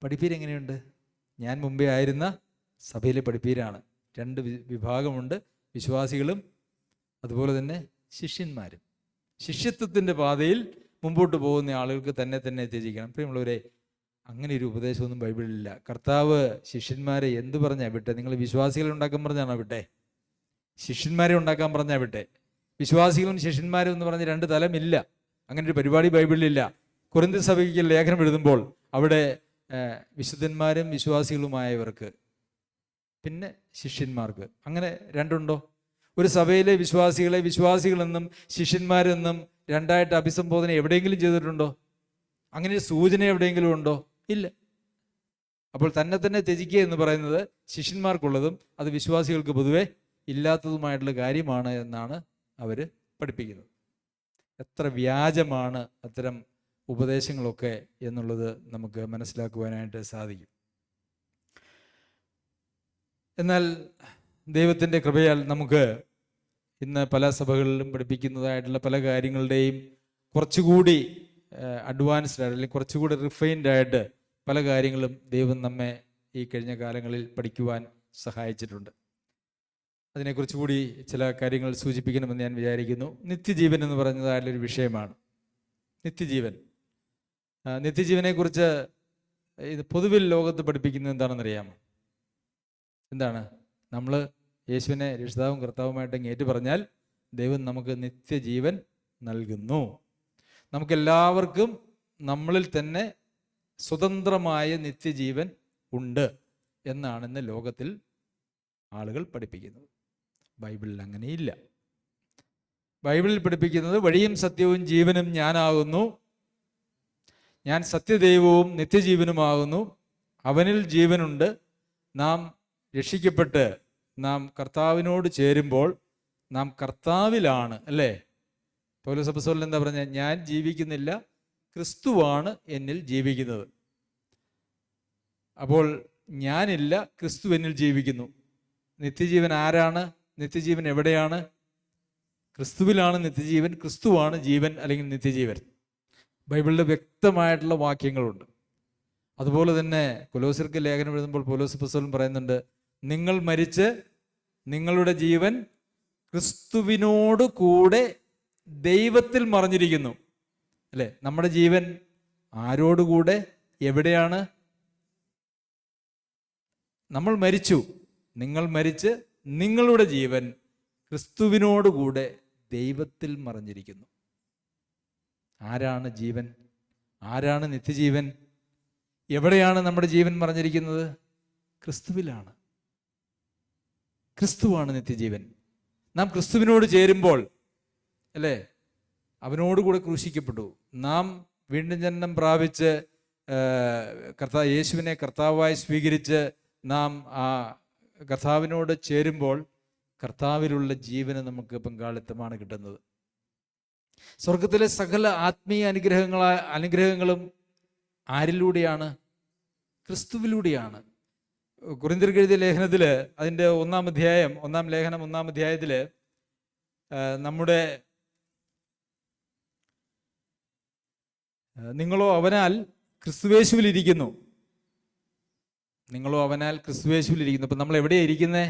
പഠിപ്പീരെങ്ങനെയുണ്ട്? ഞാൻ മുമ്പേ ആയിരുന്ന സഭയിലെ പഠിപ്പീരാണ്. 2 വിഭാഗമുണ്ട്, വിശ്വാസികളും അതുപോലെ തന്നെ ശിഷ്യന്മാരും. ശിഷ്യത്വത്തിൻ്റെ പാതയിൽ മുമ്പോട്ട് പോകുന്ന ആളുകൾക്ക് തന്നെ തന്നെ ത്യജിക്കണം. പ്രിയമുള്ളവരെ, അങ്ങനെ ഒരു ഉപദേശമൊന്നും ബൈബിളിലില്ല. കർത്താവ് ശിഷ്യന്മാരെ എന്ത് പറഞ്ഞാൽ വിട്ടെ? നിങ്ങൾ വിശ്വാസികളെ ഉണ്ടാക്കാൻ പറഞ്ഞാണോ വിട്ടെ? ശിഷ്യന്മാരെ ഉണ്ടാക്കാൻ പറഞ്ഞാൽ വിട്ടെ? വിശ്വാസികളും ശിഷ്യന്മാരും എന്ന് പറഞ്ഞ് 2 തലമില്ല. അങ്ങനെ ഒരു പരിപാടി ബൈബിളിലില്ല. കൊരിന്ത്യർ സഭയ്ക്ക് ലേഖനം എഴുതുമ്പോൾ അവിടെ വിശുദ്ധന്മാരും വിശ്വാസികളുമായവർക്ക്, പിന്നെ ശിഷ്യന്മാർക്ക്, അങ്ങനെ 2 ഉണ്ടോ? ഒരു സഭയിലെ വിശ്വാസികളെ വിശ്വാസികളെന്നും ശിഷ്യന്മാരെന്നും 2ആയിട്ട് അഭിസംബോധന എവിടെയെങ്കിലും ചെയ്തിട്ടുണ്ടോ? അങ്ങനെ ഒരു സൂചന എവിടെയെങ്കിലും ഉണ്ടോ? ഇല്ല. അപ്പോൾ തന്നെ തന്നെ ത്യജിക്കുക എന്ന് പറയുന്നത് ശിഷ്യന്മാർക്കുള്ളതും അത് വിശ്വാസികൾക്ക് പൊതുവെ ഇല്ലാത്തതുമായിട്ടുള്ള കാര്യമാണ് എന്നാണ് അവർ പഠിപ്പിക്കുന്നത്. എത്ര വ്യാജമാണ് അത്തരം ഉപദേശങ്ങളൊക്കെ എന്നുള്ളത് നമുക്ക് മനസ്സിലാക്കുവാനായിട്ട് സാധിക്കും. എന്നാൽ ദൈവത്തിൻ്റെ കൃപയാൽ നമുക്ക് ഇന്ന് പല സഭകളിലും പഠിപ്പിക്കുന്നതായിട്ടുള്ള പല കാര്യങ്ങളുടെയും കുറച്ചുകൂടി അഡ്വാൻസ്ഡ് ആയിട്ട് അല്ലെങ്കിൽ കുറച്ചുകൂടി റിഫൈൻഡ് ആയിട്ട് പല കാര്യങ്ങളും ദൈവം നമ്മെ ഈ കഴിഞ്ഞ കാലങ്ങളിൽ പഠിക്കുവാൻ സഹായിച്ചിട്ടുണ്ട്. അതിനെക്കുറിച്ച് കൂടി ചില കാര്യങ്ങൾ സൂചിപ്പിക്കണമെന്ന് ഞാൻ വിചാരിക്കുന്നു. നിത്യജീവൻ എന്ന് പറയുന്നതായിട്ടുള്ളൊരു വിഷയമാണ്. നിത്യജീവനെക്കുറിച്ച് ഇത് പൊതുവിൽ ലോകത്ത് പഠിപ്പിക്കുന്നത് എന്താണെന്നറിയാമോ? എന്താണ്? നമ്മൾ യേശുവിനെ രക്ഷിതാവും കർത്താവുമായിട്ട് ഏറ്റു പറഞ്ഞാൽ ദൈവം നമുക്ക് നിത്യജീവൻ നൽകുന്നു. നമുക്കെല്ലാവർക്കും നമ്മളിൽ തന്നെ സ്വതന്ത്രമായ നിത്യജീവൻ ഉണ്ട് എന്നാണ് ഇന്ന് ലോകത്തിൽ ആളുകൾ പഠിപ്പിക്കുന്നത്. ബൈബിളിൽ അങ്ങനെയില്ല. ബൈബിളിൽ പഠിപ്പിക്കുന്നത് വഴിയും സത്യവും ജീവനും ഞാനാകുന്നു, ഞാൻ സത്യദൈവവും നിത്യജീവനുമാകുന്നു, അവനിൽ ജീവനുണ്ട്. നാം രക്ഷിക്കപ്പെട്ട് നാം കർത്താവിനോട് ചേരുമ്പോൾ നാം കർത്താവിലാണ് അല്ലേ? പൗലോസ് അപ്പോസ്തലൻ എന്താ പറഞ്ഞത്? ഞാൻ ജീവിക്കുന്നില്ല, ക്രിസ്തുവാണ് എന്നിൽ ജീവിക്കുന്നത്. അപ്പോൾ ഞാനില്ല, ക്രിസ്തു എന്നിൽ ജീവിക്കുന്നു. നിത്യജീവൻ ആരാണ്? നിത്യജീവൻ എവിടെയാണ്? ക്രിസ്തുവിലാണ് നിത്യജീവൻ. ക്രിസ്തുവാണ് ജീവൻ അല്ലെങ്കിൽ നിത്യജീവൻ. ബൈബിളിൽ വ്യക്തമായിട്ടുള്ള വാക്യങ്ങളുണ്ട്. അതുപോലെ തന്നെ കൊലോസ്യർക്ക് ലേഖനം എഴുതുമ്പോൾ പൗലോസ് അപ്പോസ്തലൻ പറയുന്നുണ്ട്, നിങ്ങൾ മരിച്ച് നിങ്ങളുടെ ജീവൻ ക്രിസ്തുവിനോട് കൂടെ ദൈവത്തിൽ മറഞ്ഞിരിക്കുന്നു അല്ലേ? നമ്മുടെ ജീവൻ ആരോടുകൂടെ എവിടെയാണ്? നമ്മൾ മരിച്ചു, നിങ്ങൾ മരിച്ച് നിങ്ങളുടെ ജീവൻ ക്രിസ്തുവിനോടുകൂടെ ദൈവത്തിൽ മറഞ്ഞിരിക്കുന്നു. ആരാണ് ജീവൻ? ആരാണ് നിത്യജീവൻ? എവിടെയാണ് നമ്മുടെ ജീവൻ മറഞ്ഞിരിക്കുന്നത്? ക്രിസ്തുവിലാണ്. ക്രിസ്തുവാണ് നിത്യജീവൻ. നാം ക്രിസ്തുവിനോട് ചേരുമ്പോൾ അല്ലേ, അവനോടുകൂടെ ക്രൂശിക്കപ്പെട്ടു. നാം വീണ്ടും ജനനം പ്രാപിച്ച് യേശുവിനെ കർത്താവായി സ്വീകരിച്ച് നാം ആ കർത്താവിനോട് ചേരുമ്പോൾ കർത്താവിലുള്ള ജീവന് നമുക്ക് പങ്കാളിത്തമാണ് കിട്ടുന്നത്. സ്വർഗത്തിലെ സകല ആത്മീയ അനുഗ്രഹങ്ങളും ആരിലൂടെയാണ്? ക്രിസ്തുവിലൂടെയാണ്. കൊരിന്ത്യർക്ക് എഴുതിയ ലേഖനത്തിൽ അതിൻ്റെ 1 ലേഖനം 1 അധ്യായത്തിൽ നമ്മുടെ നിങ്ങളോ അവനാൽ ക്രിസ്തുവേശുവിലിരിക്കുന്നു. അപ്പം നമ്മൾ എവിടെയാണ് ഇരിക്കുന്നത്?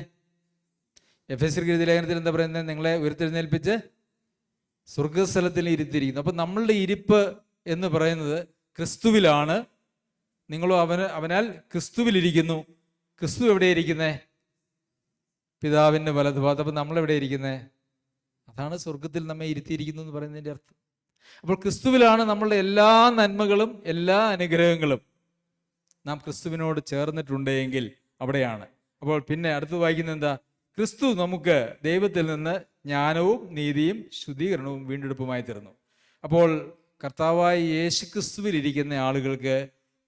എഫെസ്യർക്ക് എഴുതിയ ലേഖനത്തിൽ എന്താ പറയുന്നത്? നിങ്ങളെ ഉയർത്തെഴുന്നേൽപ്പിച്ച് സ്വർഗസ്ഥലത്തിൽ ഇരുത്തിയിരിക്കുന്നു. അപ്പം നമ്മളുടെ ഇരിപ്പ് എന്ന് പറയുന്നത് ക്രിസ്തുവിലാണ്. നിങ്ങളോ അവനാൽ ക്രിസ്തുവിലിരിക്കുന്നു. ക്രിസ്തു എവിടെയിരിക്കുന്നേ? പിതാവിൻ്റെ വലതുഭാഗത്ത്. അപ്പം നമ്മളെവിടെ ഇരിക്കുന്നേ? അതാണ് സ്വർഗത്തിൽ നമ്മെ ഇരുത്തിയിരിക്കുന്നു എന്ന് പറയുന്നതിൻ്റെ അർത്ഥം. അപ്പോൾ ക്രിസ്തുവിലാണ് നമ്മളുടെ എല്ലാ നന്മകളും എല്ലാ അനുഗ്രഹങ്ങളും. നാം ക്രിസ്തുവിനോട് ചേർന്നിട്ടുണ്ടെങ്കിൽ അവിടെയാണ്. അപ്പോൾ പിന്നെ അടുത്ത് വായിക്കുന്നത് എന്താ? ക്രിസ്തു നമുക്ക് ദൈവത്തിൽ നിന്ന് ജ്ഞാനവും നീതിയും ശുദ്ധീകരണവും വീണ്ടെടുപ്പുമായി തീർന്നു. അപ്പോൾ കർത്താവായ യേശുക്രിസ്തുവിൽ ഇരിക്കുന്ന ആളുകൾക്ക്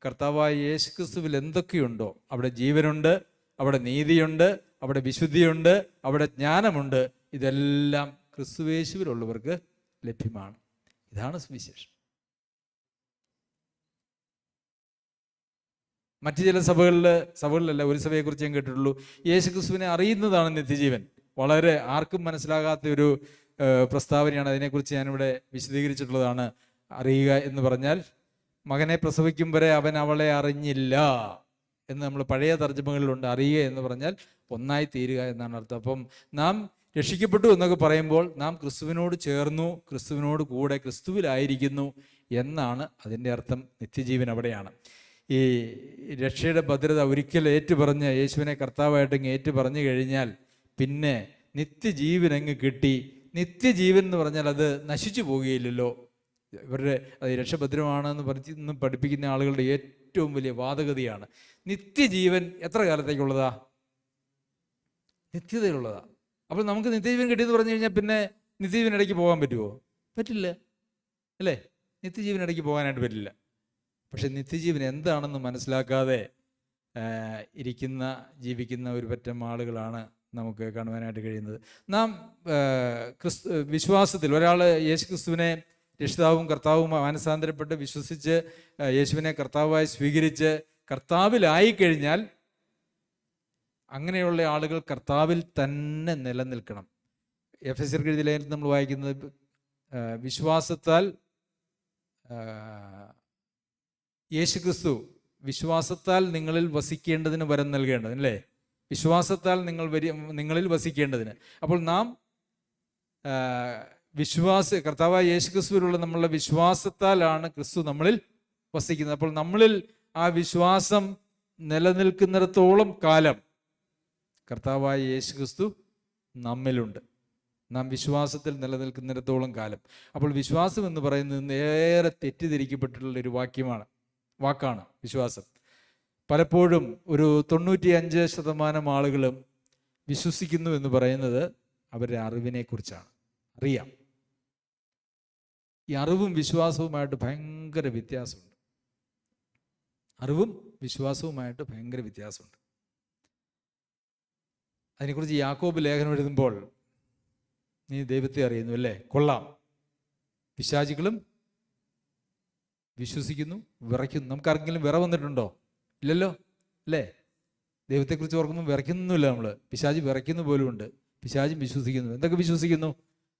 കർത്താവായ യേശുക്രിസ്തുവിൽ എന്തൊക്കെയുണ്ടോ അവിടെ ജീവനുണ്ട്, അവിടെ നീതിയുണ്ട്, അവിടെ വിശുദ്ധിയുണ്ട്, അവിടെ ജ്ഞാനമുണ്ട്. ഇതെല്ലാം ക്രിസ്തുയേശുവിലുള്ളവർക്ക് ലഭ്യമാണ്. ഇതാണ് സുവിശേഷം. മറ്റു ചില സഭകളിലല്ല, ഒരു സഭയെക്കുറിച്ച് ഞാൻ കേട്ടിട്ടുള്ളൂ, യേശുക്രിസ്തുവിനെ അറിയുന്നതാണ് നിത്യജീവൻ. വളരെ ആർക്കും മനസ്സിലാകാത്ത ഒരു പ്രസ്താവനയാണ്. അതിനെക്കുറിച്ച് ഞാനിവിടെ വിശദീകരിച്ചിട്ടുള്ളതാണ്. അറിയുക എന്ന് പറഞ്ഞാൽ മകനെ പ്രസവിക്കും വരെ അവൻ അവളെ അറിഞ്ഞില്ല എന്ന് നമ്മൾ പഴയ തർജ്ജമകളിലുണ്ട്. അറിയുക എന്ന് പറഞ്ഞാൽ ഒന്നായി തീരുക എന്നാണ് അർത്ഥം. അപ്പം നാം രക്ഷിക്കപ്പെട്ടു എന്നൊക്കെ പറയുമ്പോൾ നാം ക്രിസ്തുവിനോട് ചേർന്നു, ക്രിസ്തുവിനോട് കൂടെ ക്രിസ്തുവിലായിരിക്കുന്നു എന്നാണ് അതിൻ്റെ അർത്ഥം. നിത്യജീവൻ അവിടെയാണ്. ഈ രക്ഷയുടെ ഭദ്രത ഒരിക്കൽ ഏറ്റുപറഞ്ഞ് യേശുവിനെ കർത്താവായിട്ട് ഏറ്റു പറഞ്ഞു കഴിഞ്ഞാൽ പിന്നെ നിത്യജീവൻ അങ്ങ് കിട്ടി. നിത്യജീവൻ എന്ന് പറഞ്ഞാൽ അത് നശിച്ചു പോവുകയില്ലല്ലോ. ഇവരുടെ അത് രക്ഷഭദ്രമാണെന്ന് പറഞ്ഞ് പഠിപ്പിക്കുന്ന ആളുകളുടെ ഏറ്റവും വലിയ വാദഗതിയാണ്. നിത്യജീവൻ എത്ര കാലത്തേക്കുള്ളതാ? നിത്യതയിലുള്ളതാ. അപ്പോൾ നമുക്ക് നിത്യജീവൻ കിട്ടിയെന്ന് പറഞ്ഞു കഴിഞ്ഞാൽ പിന്നെ നിത്യജീവൻ ഇടയ്ക്ക് പോകാൻ പറ്റുമോ? പറ്റില്ല, അല്ലേ? നിത്യജീവൻ ഇടയ്ക്ക് പോകാനായിട്ട് പറ്റില്ല. പക്ഷെ നിത്യജീവൻ എന്താണെന്ന് മനസ്സിലാക്കാതെ ജീവിക്കുന്ന ഒരു പറ്റം ആളുകളാണ് നമുക്ക് കാണുവാനായിട്ട് കഴിയുന്നത്. നാം വിശ്വാസത്തിൽ ഒരാൾ യേശുക്രിസ്തുവിനെ രക്ഷിതാവും കർത്താവും മാനസാന്തരപ്പെട്ട് വിശ്വസിച്ച് യേശുവിനെ കർത്താവായി സ്വീകരിച്ച് കർത്താവിലായിക്കഴിഞ്ഞാൽ അങ്ങനെയുള്ള ആളുകൾ കർത്താവിൽ തന്നെ നിലനിൽക്കണം. എഫെസ്യർക്ക് എഴുതിയ ലേഖനത്തിൽ നമ്മൾ വായിക്കുന്നത് വിശ്വാസത്താൽ യേശുക്രിസ്തു വിശ്വാസത്താൽ നിങ്ങളിൽ വസിക്കേണ്ടതിന് വരം നൽകേണ്ടതിന്, അല്ലേ? വിശ്വാസത്താൽ നിങ്ങളിൽ വസിക്കേണ്ടതിന്. അപ്പോൾ നാം കർത്താവായ യേശുക്രിസ്തുവിലുള്ള നമ്മളുടെ വിശ്വാസത്താലാണ് ക്രിസ്തു നമ്മളിൽ വസിക്കുന്നത്. അപ്പോൾ നമ്മളിൽ ആ വിശ്വാസം നിലനിൽക്കുന്നിടത്തോളം കാലം കർത്താവായ യേശുക്രിസ്തു നമ്മിലുണ്ട്. നാം വിശ്വാസത്തിൽ നിലനിൽക്കുന്നിടത്തോളം കാലം. അപ്പോൾ വിശ്വാസം എന്ന് പറയുന്നത് ഏറെ തെറ്റിദ്ധരിക്കപ്പെട്ടിട്ടുള്ളൊരു വാക്കാണ് വിശ്വാസം. പലപ്പോഴും ഒരു 95% ആളുകളും വിശ്വസിക്കുന്നു എന്ന് പറയുന്നത് അവരുടെ അറിവിനെക്കുറിച്ചാണ്. അറിയാം. ഈ അറിവും വിശ്വാസവുമായിട്ട് ഭയങ്കര വ്യത്യാസമുണ്ട്. അറിവും വിശ്വാസവുമായിട്ട് ഭയങ്കര വ്യത്യാസമുണ്ട്. അതിനെക്കുറിച്ച് യാക്കോബ് ലേഖനം എഴുതുമ്പോൾ നീ ദൈവത്തെ അറിയുന്നു, അല്ലേ? കൊള്ളാം. പിശാചുക്കളും വിശ്വസിക്കുന്നു, വിറയ്ക്കുന്നു. നമുക്കാർക്കെങ്കിലും വിറ വന്നിട്ടുണ്ടോ? ഇല്ലല്ലോ, അല്ലേ? ദൈവത്തെക്കുറിച്ച് ഓർക്കുമ്പോൾ വിറയ്ക്കുന്നില്ല നമ്മൾ. പിശാച് വിറയ്ക്കുന്ന പോലുമുണ്ട്. പിശാചും വിശ്വസിക്കുന്നു. എന്തൊക്കെ വിശ്വസിക്കുന്നു?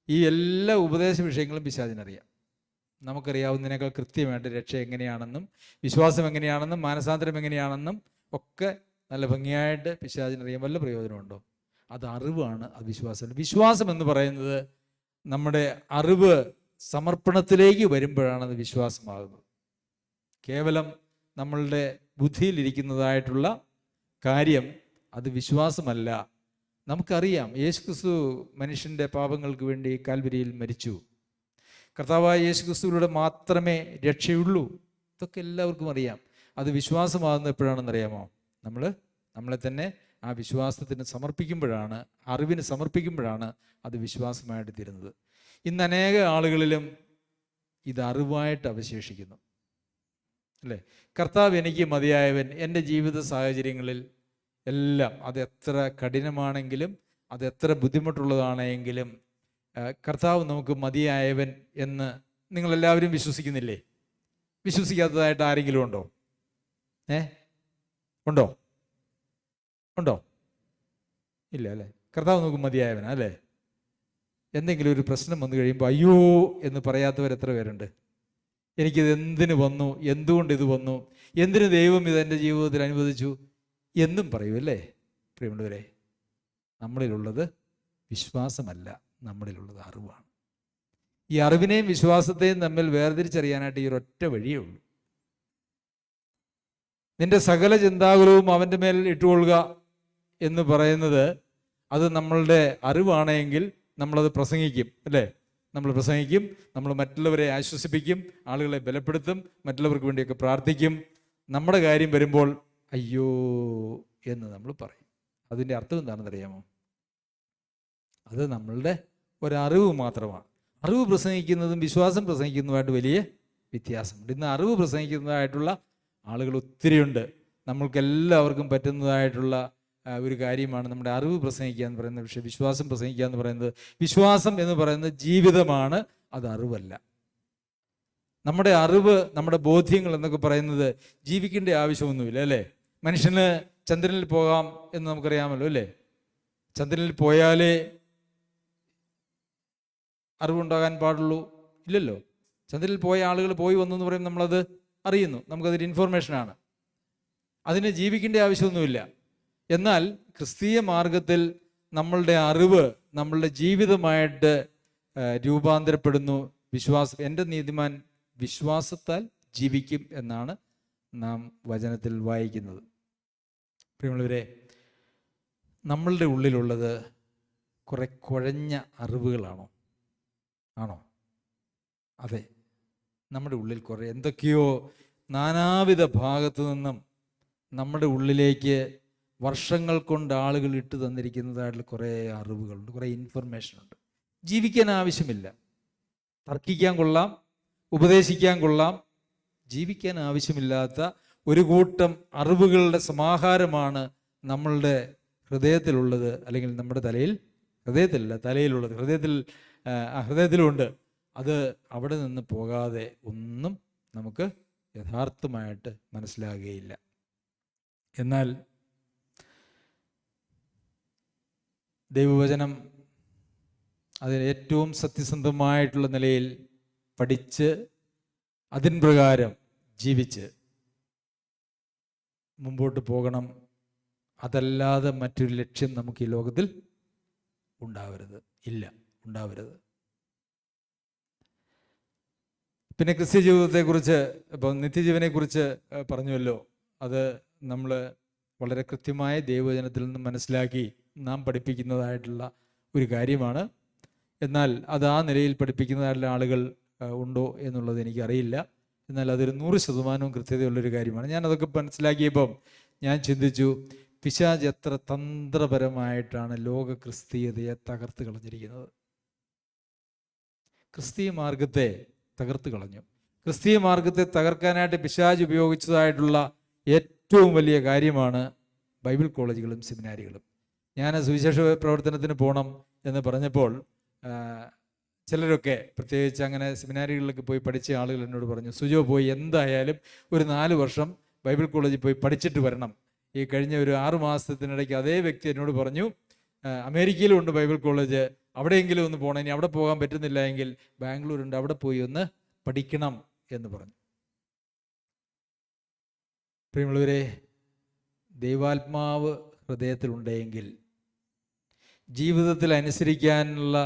ഈ എല്ലാ ഉപദേശ വിഷയങ്ങളും പിശാചിനറിയാം. നമുക്കറിയാവുന്നതിനേക്കാൾ കൃത്യമായിട്ട് രക്ഷ എങ്ങനെയാണെന്നും വിശ്വാസം എങ്ങനെയാണെന്നും മാനസാന്തരം എങ്ങനെയാണെന്നും ഒക്കെ നല്ല ഭംഗിയായിട്ട് പിശാചിനറിയാൻ വല്ല പ്രയോജനമുണ്ടോ? അത് അറിവാണ്, അത് വിശ്വാസമല്ല. വിശ്വാസം എന്ന് പറയുന്നത് നമ്മുടെ അറിവ് സമർപ്പണത്തിലേക്ക് വരുമ്പോഴാണ് അത് വിശ്വാസമാകുന്നത്. കേവലം നമ്മളുടെ ബുദ്ധിയിലിരിക്കുന്നതായിട്ടുള്ള കാര്യം അത് വിശ്വാസമല്ല. നമുക്കറിയാം യേശുക്രിസ്തു മനുഷ്യൻ്റെ പാപങ്ങൾക്ക് വേണ്ടി കാൽവരിയിൽ മരിച്ചു. കർത്താവായ യേശുക്രിസ്തുവിലൂടെ മാത്രമേ രക്ഷയുള്ളൂ. ഇതൊക്കെ എല്ലാവർക്കും അറിയാം. അത് വിശ്വാസമാകുന്നത് എപ്പോഴാണെന്നറിയാമോ? നമ്മളെ തന്നെ ആ വിശ്വാസത്തിന് സമർപ്പിക്കുമ്പോഴാണ്, അറിവിന് സമർപ്പിക്കുമ്പോഴാണ് അത് വിശ്വാസമായിട്ട് തീരുന്നത്. ഇന്ന് അനേക ആളുകളിലും ഇത് അറിവായിട്ട് അവശേഷിക്കുന്നു, അല്ലേ? കർത്താവ് എനിക്ക് മതിയായവൻ, എൻ്റെ ജീവിത സാഹചര്യങ്ങളിൽ എല്ലാം അത് എത്ര കഠിനമാണെങ്കിലും അത് എത്ര ബുദ്ധിമുട്ടുള്ളതാണെങ്കിലും കർത്താവ് നമുക്ക് മതിയായവൻ എന്ന് നിങ്ങളെല്ലാവരും വിശ്വസിക്കുന്നില്ലേ? വിശ്വസിക്കാത്തതായിട്ട് ആരെങ്കിലും ഉണ്ടോ? ഉണ്ടോ? ഉണ്ടോ? ഇല്ല അല്ലേ? കർത്താവ് നമുക്ക് മതിയായവനാ അല്ലേ? എന്തെങ്കിലും ഒരു പ്രശ്നം വന്നു കഴിയുമ്പോൾ അയ്യോ എന്ന് പറയാത്തവർ എത്ര പേരുണ്ട്? എനിക്കിത് എന്തിനു വന്നു, എന്തുകൊണ്ട് ഇത് വന്നു, എന്തിനു ദൈവം ഇതെൻ്റെ ജീവിതത്തിൽ അനുവദിച്ചു എന്നും പറയൂല്ലേ? പ്രിയമുള്ളവരെ, നമ്മളിലുള്ളത് വിശ്വാസമല്ല, നമ്മളിലുള്ളത് അറിവാണ്. ഈ അറിവിനെയും വിശ്വാസത്തെയും തമ്മിൽ വേർതിരിച്ചറിയാനായിട്ട് ഈ ഒരൊറ്റ വഴിയേ ഉള്ളൂ. നിന്റെ സകല ചിന്താകുലവും അവൻ്റെ മേൽ ഇട്ടുകൊള്ളുക എന്ന് പറയുന്നത് അത് നമ്മളുടെ അറിവാണെങ്കിൽ നമ്മളത് പ്രസംഗിക്കും അല്ലേ? നമ്മൾ പ്രസംഗിക്കും, നമ്മൾ മറ്റുള്ളവരെ ആശ്വസിപ്പിക്കും, ആളുകളെ ബലപ്പെടുത്തും, മറ്റുള്ളവർക്ക് വേണ്ടിയൊക്കെ പ്രാർത്ഥിക്കും. നമ്മുടെ കാര്യം വരുമ്പോൾ അയ്യോ എന്ന് നമ്മൾ പറയും. അതിൻ്റെ അർത്ഥം എന്താണെന്ന് അറിയാമോ? അത് നമ്മളുടെ ഒരറിവ് മാത്രമാണ്. അറിവ് പ്രസംഗിക്കുന്നതും വിശ്വാസം പ്രസംഗിക്കുന്നതുമായിട്ട് വലിയ വ്യത്യാസമുണ്ട്. ഇന്ന് അറിവ് പ്രസംഗിക്കുന്നതായിട്ടുള്ള ആളുകൾ ഒത്തിരിയുണ്ട്. നമ്മൾക്കെല്ലാവർക്കും പറ്റുന്നതായിട്ടുള്ള ഒരു കാര്യമാണ് നമ്മുടെ അറിവ് പ്രസംഗിക്കുക എന്ന് പറയുന്നത്. പക്ഷേ വിശ്വാസം പ്രസംഗിക്കുക എന്ന് പറയുന്നത്, വിശ്വാസം എന്ന് പറയുന്നത് ജീവിതമാണ്, അത് അറിവല്ല. നമ്മുടെ അറിവ്, നമ്മുടെ ബോധ്യങ്ങൾ എന്നൊക്കെ പറയുന്നത് ജീവിക്കേണ്ട ആവശ്യമൊന്നുമില്ല അല്ലേ? മനുഷ്യന് ചന്ദ്രനിൽ പോകാം എന്ന് നമുക്കറിയാമല്ലോ അല്ലേ? ചന്ദ്രനിൽ പോയാലേ അറിവുണ്ടാകാൻ പാടുള്ളൂ? ഇല്ലല്ലോ. ചന്ദ്രനിൽ പോയ ആളുകൾ പോയി വന്നു എന്ന് പറയുമ്പോൾ നമ്മളത് അറിയുന്നു, നമുക്കതൊരു ഇൻഫോർമേഷനാണ്. അതിന് ജീവിക്കേണ്ട ആവശ്യമൊന്നുമില്ല. എന്നാൽ ക്രിസ്തീയ മാർഗത്തിൽ നമ്മളുടെ അറിവ് നമ്മളുടെ ജീവിതമായിട്ട് രൂപാന്തരപ്പെടുന്നു. വിശ്വാസം, എൻ്റെ നീതിമാൻ വിശ്വാസത്താൽ ജീവിക്കും എന്നാണ് നാം വചനത്തിൽ വായിക്കുന്നത്. പ്രിയമുള്ളവരെ, നമ്മളുടെ ഉള്ളിലുള്ളത് കുറെ കുഴഞ്ഞ അറിവുകളാണോ? ആണോ? അതെ, നമ്മുടെ ഉള്ളിൽ കുറെ എന്തൊക്കെയോ നാനാവിധ ഭാഗത്തു നിന്നും നമ്മുടെ ഉള്ളിലേക്ക് വർഷങ്ങൾ കൊണ്ട് ആളുകൾ ഇട്ട് തന്നിരിക്കുന്നതായിട്ടുള്ള കുറേ അറിവുകളുണ്ട്, കുറേ ഇൻഫർമേഷനുണ്ട്. ജീവിക്കാൻ ആവശ്യമില്ല. തർക്കിക്കാൻ കൊള്ളാം, ഉപദേശിക്കാൻ കൊള്ളാം. ജീവിക്കാൻ ആവശ്യമില്ലാത്ത ഒരു കൂട്ടം അറിവുകളുടെ സമാഹാരമാണ് നമ്മളുടെ ഹൃദയത്തിലുള്ളത്, അല്ലെങ്കിൽ നമ്മുടെ ഹൃദയത്തിലല്ല തലയിലുള്ളത്. ഹൃദയത്തിലുണ്ട്. അത് അവിടെ നിന്ന് പോകാതെ ഒന്നും നമുക്ക് യഥാർത്ഥമായിട്ട് മനസ്സിലാകുകയില്ല. എന്നാൽ ദൈവവചനം അതിന് ഏറ്റവും സത്യസന്ധമായിട്ടുള്ള നിലയിൽ പഠിച്ച് അതിൻ പ്രകാരം ജീവിച്ച് മുമ്പോട്ട് പോകണം. അതല്ലാതെ മറ്റൊരു ലക്ഷ്യം നമുക്ക് ഈ ലോകത്തിൽ ഉണ്ടാവരുത്. പിന്നെ ക്രിസ്ത്യ ജീവിതത്തെക്കുറിച്ച്, ഇപ്പം നിത്യജീവനെക്കുറിച്ച് പറഞ്ഞുവല്ലോ. അത് നമ്മൾ വളരെ കൃത്യമായ ദൈവവചനത്തിൽ നിന്ന് മനസ്സിലാക്കി നാം പഠിപ്പിക്കുന്നതായിട്ടുള്ള ഒരു കാര്യമാണ്. എന്നാൽ അത് ആ നിലയിൽ പഠിപ്പിക്കുന്നതായിട്ടുള്ള ആളുകൾ ഉണ്ടോ എന്നുള്ളത് എനിക്കറിയില്ല. എന്നാൽ അതൊരു 100% കൃത്യതയുള്ളൊരു കാര്യമാണ്. ഞാനതൊക്കെ മനസ്സിലാക്കിയപ്പം ഞാൻ ചിന്തിച്ചു, പിശാച് എത്ര തന്ത്രപരമായിട്ടാണ് ലോക ക്രിസ്തീയതയെ തകർത്ത് കളഞ്ഞിരിക്കുന്നത്. ക്രിസ്തീയ മാർഗത്തെ തകർത്ത് കളഞ്ഞു. ക്രിസ്തീയ മാർഗത്തെ തകർക്കാനായിട്ട് പിശാച് ഉപയോഗിച്ചതായിട്ടുള്ള ഏറ്റവും വലിയ കാര്യമാണ് ബൈബിൾ കോളേജുകളും സെമിനാരികളും. ഞാൻ സുവിശേഷ പ്രവർത്തനത്തിന് പോകണം എന്ന് പറഞ്ഞപ്പോൾ ചിലരൊക്കെ, പ്രത്യേകിച്ച് അങ്ങനെ സെമിനാരികളിലൊക്കെ പോയി പഠിച്ച ആളുകൾ എന്നോട് പറഞ്ഞു, സുജോ പോയി എന്തായാലും ഒരു 4 വർഷം ബൈബിൾ കോളേജിൽ പോയി പഠിച്ചിട്ട് വരണം. ഈ കഴിഞ്ഞ ഒരു 6 മാസത്തിനിടയ്ക്ക് അതേ വ്യക്തി എന്നോട് പറഞ്ഞു, അമേരിക്കയിലും ഉണ്ട് ബൈബിൾ കോളേജ്, അവിടെയെങ്കിലും ഒന്ന് പോകണം. ഇനി അവിടെ പോകാൻ പറ്റുന്നില്ല എങ്കിൽ ബാംഗ്ലൂരുണ്ട്, അവിടെ പോയി ഒന്ന് പഠിക്കണം എന്ന് പറഞ്ഞു. പ്രിയമുള്ളവരെ, ദൈവാത്മാവ് ഹൃദയത്തിലുണ്ടെങ്കിൽ, ജീവിതത്തിൽ അനുസരിക്കാനുള്ള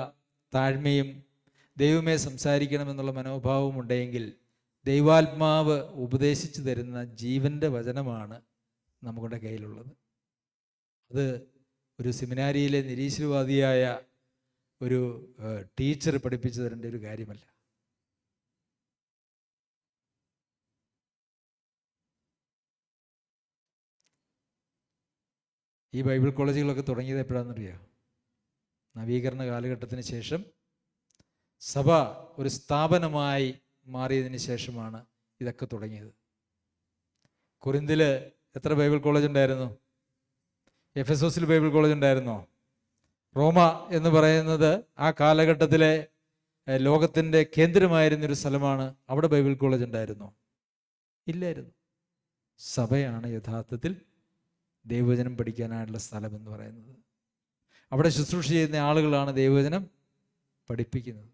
താഴ്മയും ദൈവമേ സംസാരിക്കണമെന്നുള്ള മനോഭാവവും ഉണ്ടെങ്കിൽ, ദൈവാത്മാവ് ഉപദേശിച്ചു തരുന്ന ജീവൻ്റെ വചനമാണ് നമ്മുടെ കയ്യിലുള്ളത്. അത് ഒരു സെമിനാരിയിലെ നിരീശ്വരവാദിയായ ഒരു ടീച്ചർ പഠിപ്പിച്ചു തരേണ്ട ഒരു കാര്യമല്ല. ഈ ബൈബിൾ കോളേജുകളൊക്കെ തുടങ്ങിയത് എപ്പോഴാണെന്നറിയാം? നവീകരണ കാലഘട്ടത്തിന് ശേഷം സഭ ഒരു സ്ഥാപനമായി മാറിയതിന് ശേഷമാണ് ഇതൊക്കെ തുടങ്ങിയത്. കൊരിന്തിൽ എത്ര ബൈബിൾ കോളേജ് ഉണ്ടായിരുന്നു? എഫെസോസിൽ ബൈബിൾ കോളേജ് ഉണ്ടായിരുന്നോ? റോമ എന്ന് പറയുന്നത് ആ കാലഘട്ടത്തിലെ ലോകത്തിൻ്റെ കേന്ദ്രമായിരുന്നൊരു സ്ഥലമാണ്. അവിടെ ബൈബിൾ കോളേജ് ഉണ്ടായിരുന്നോ? ഇല്ലായിരുന്നു. സഭയാണ് യഥാർത്ഥത്തിൽ ദൈവവചനം പഠിക്കാനായിട്ടുള്ള സ്ഥലം എന്ന് പറയുന്നത്. അവിടെ ശുശ്രൂഷ ചെയ്യുന്ന ആളുകളാണ് ദൈവവചനം പഠിപ്പിക്കുന്നത്.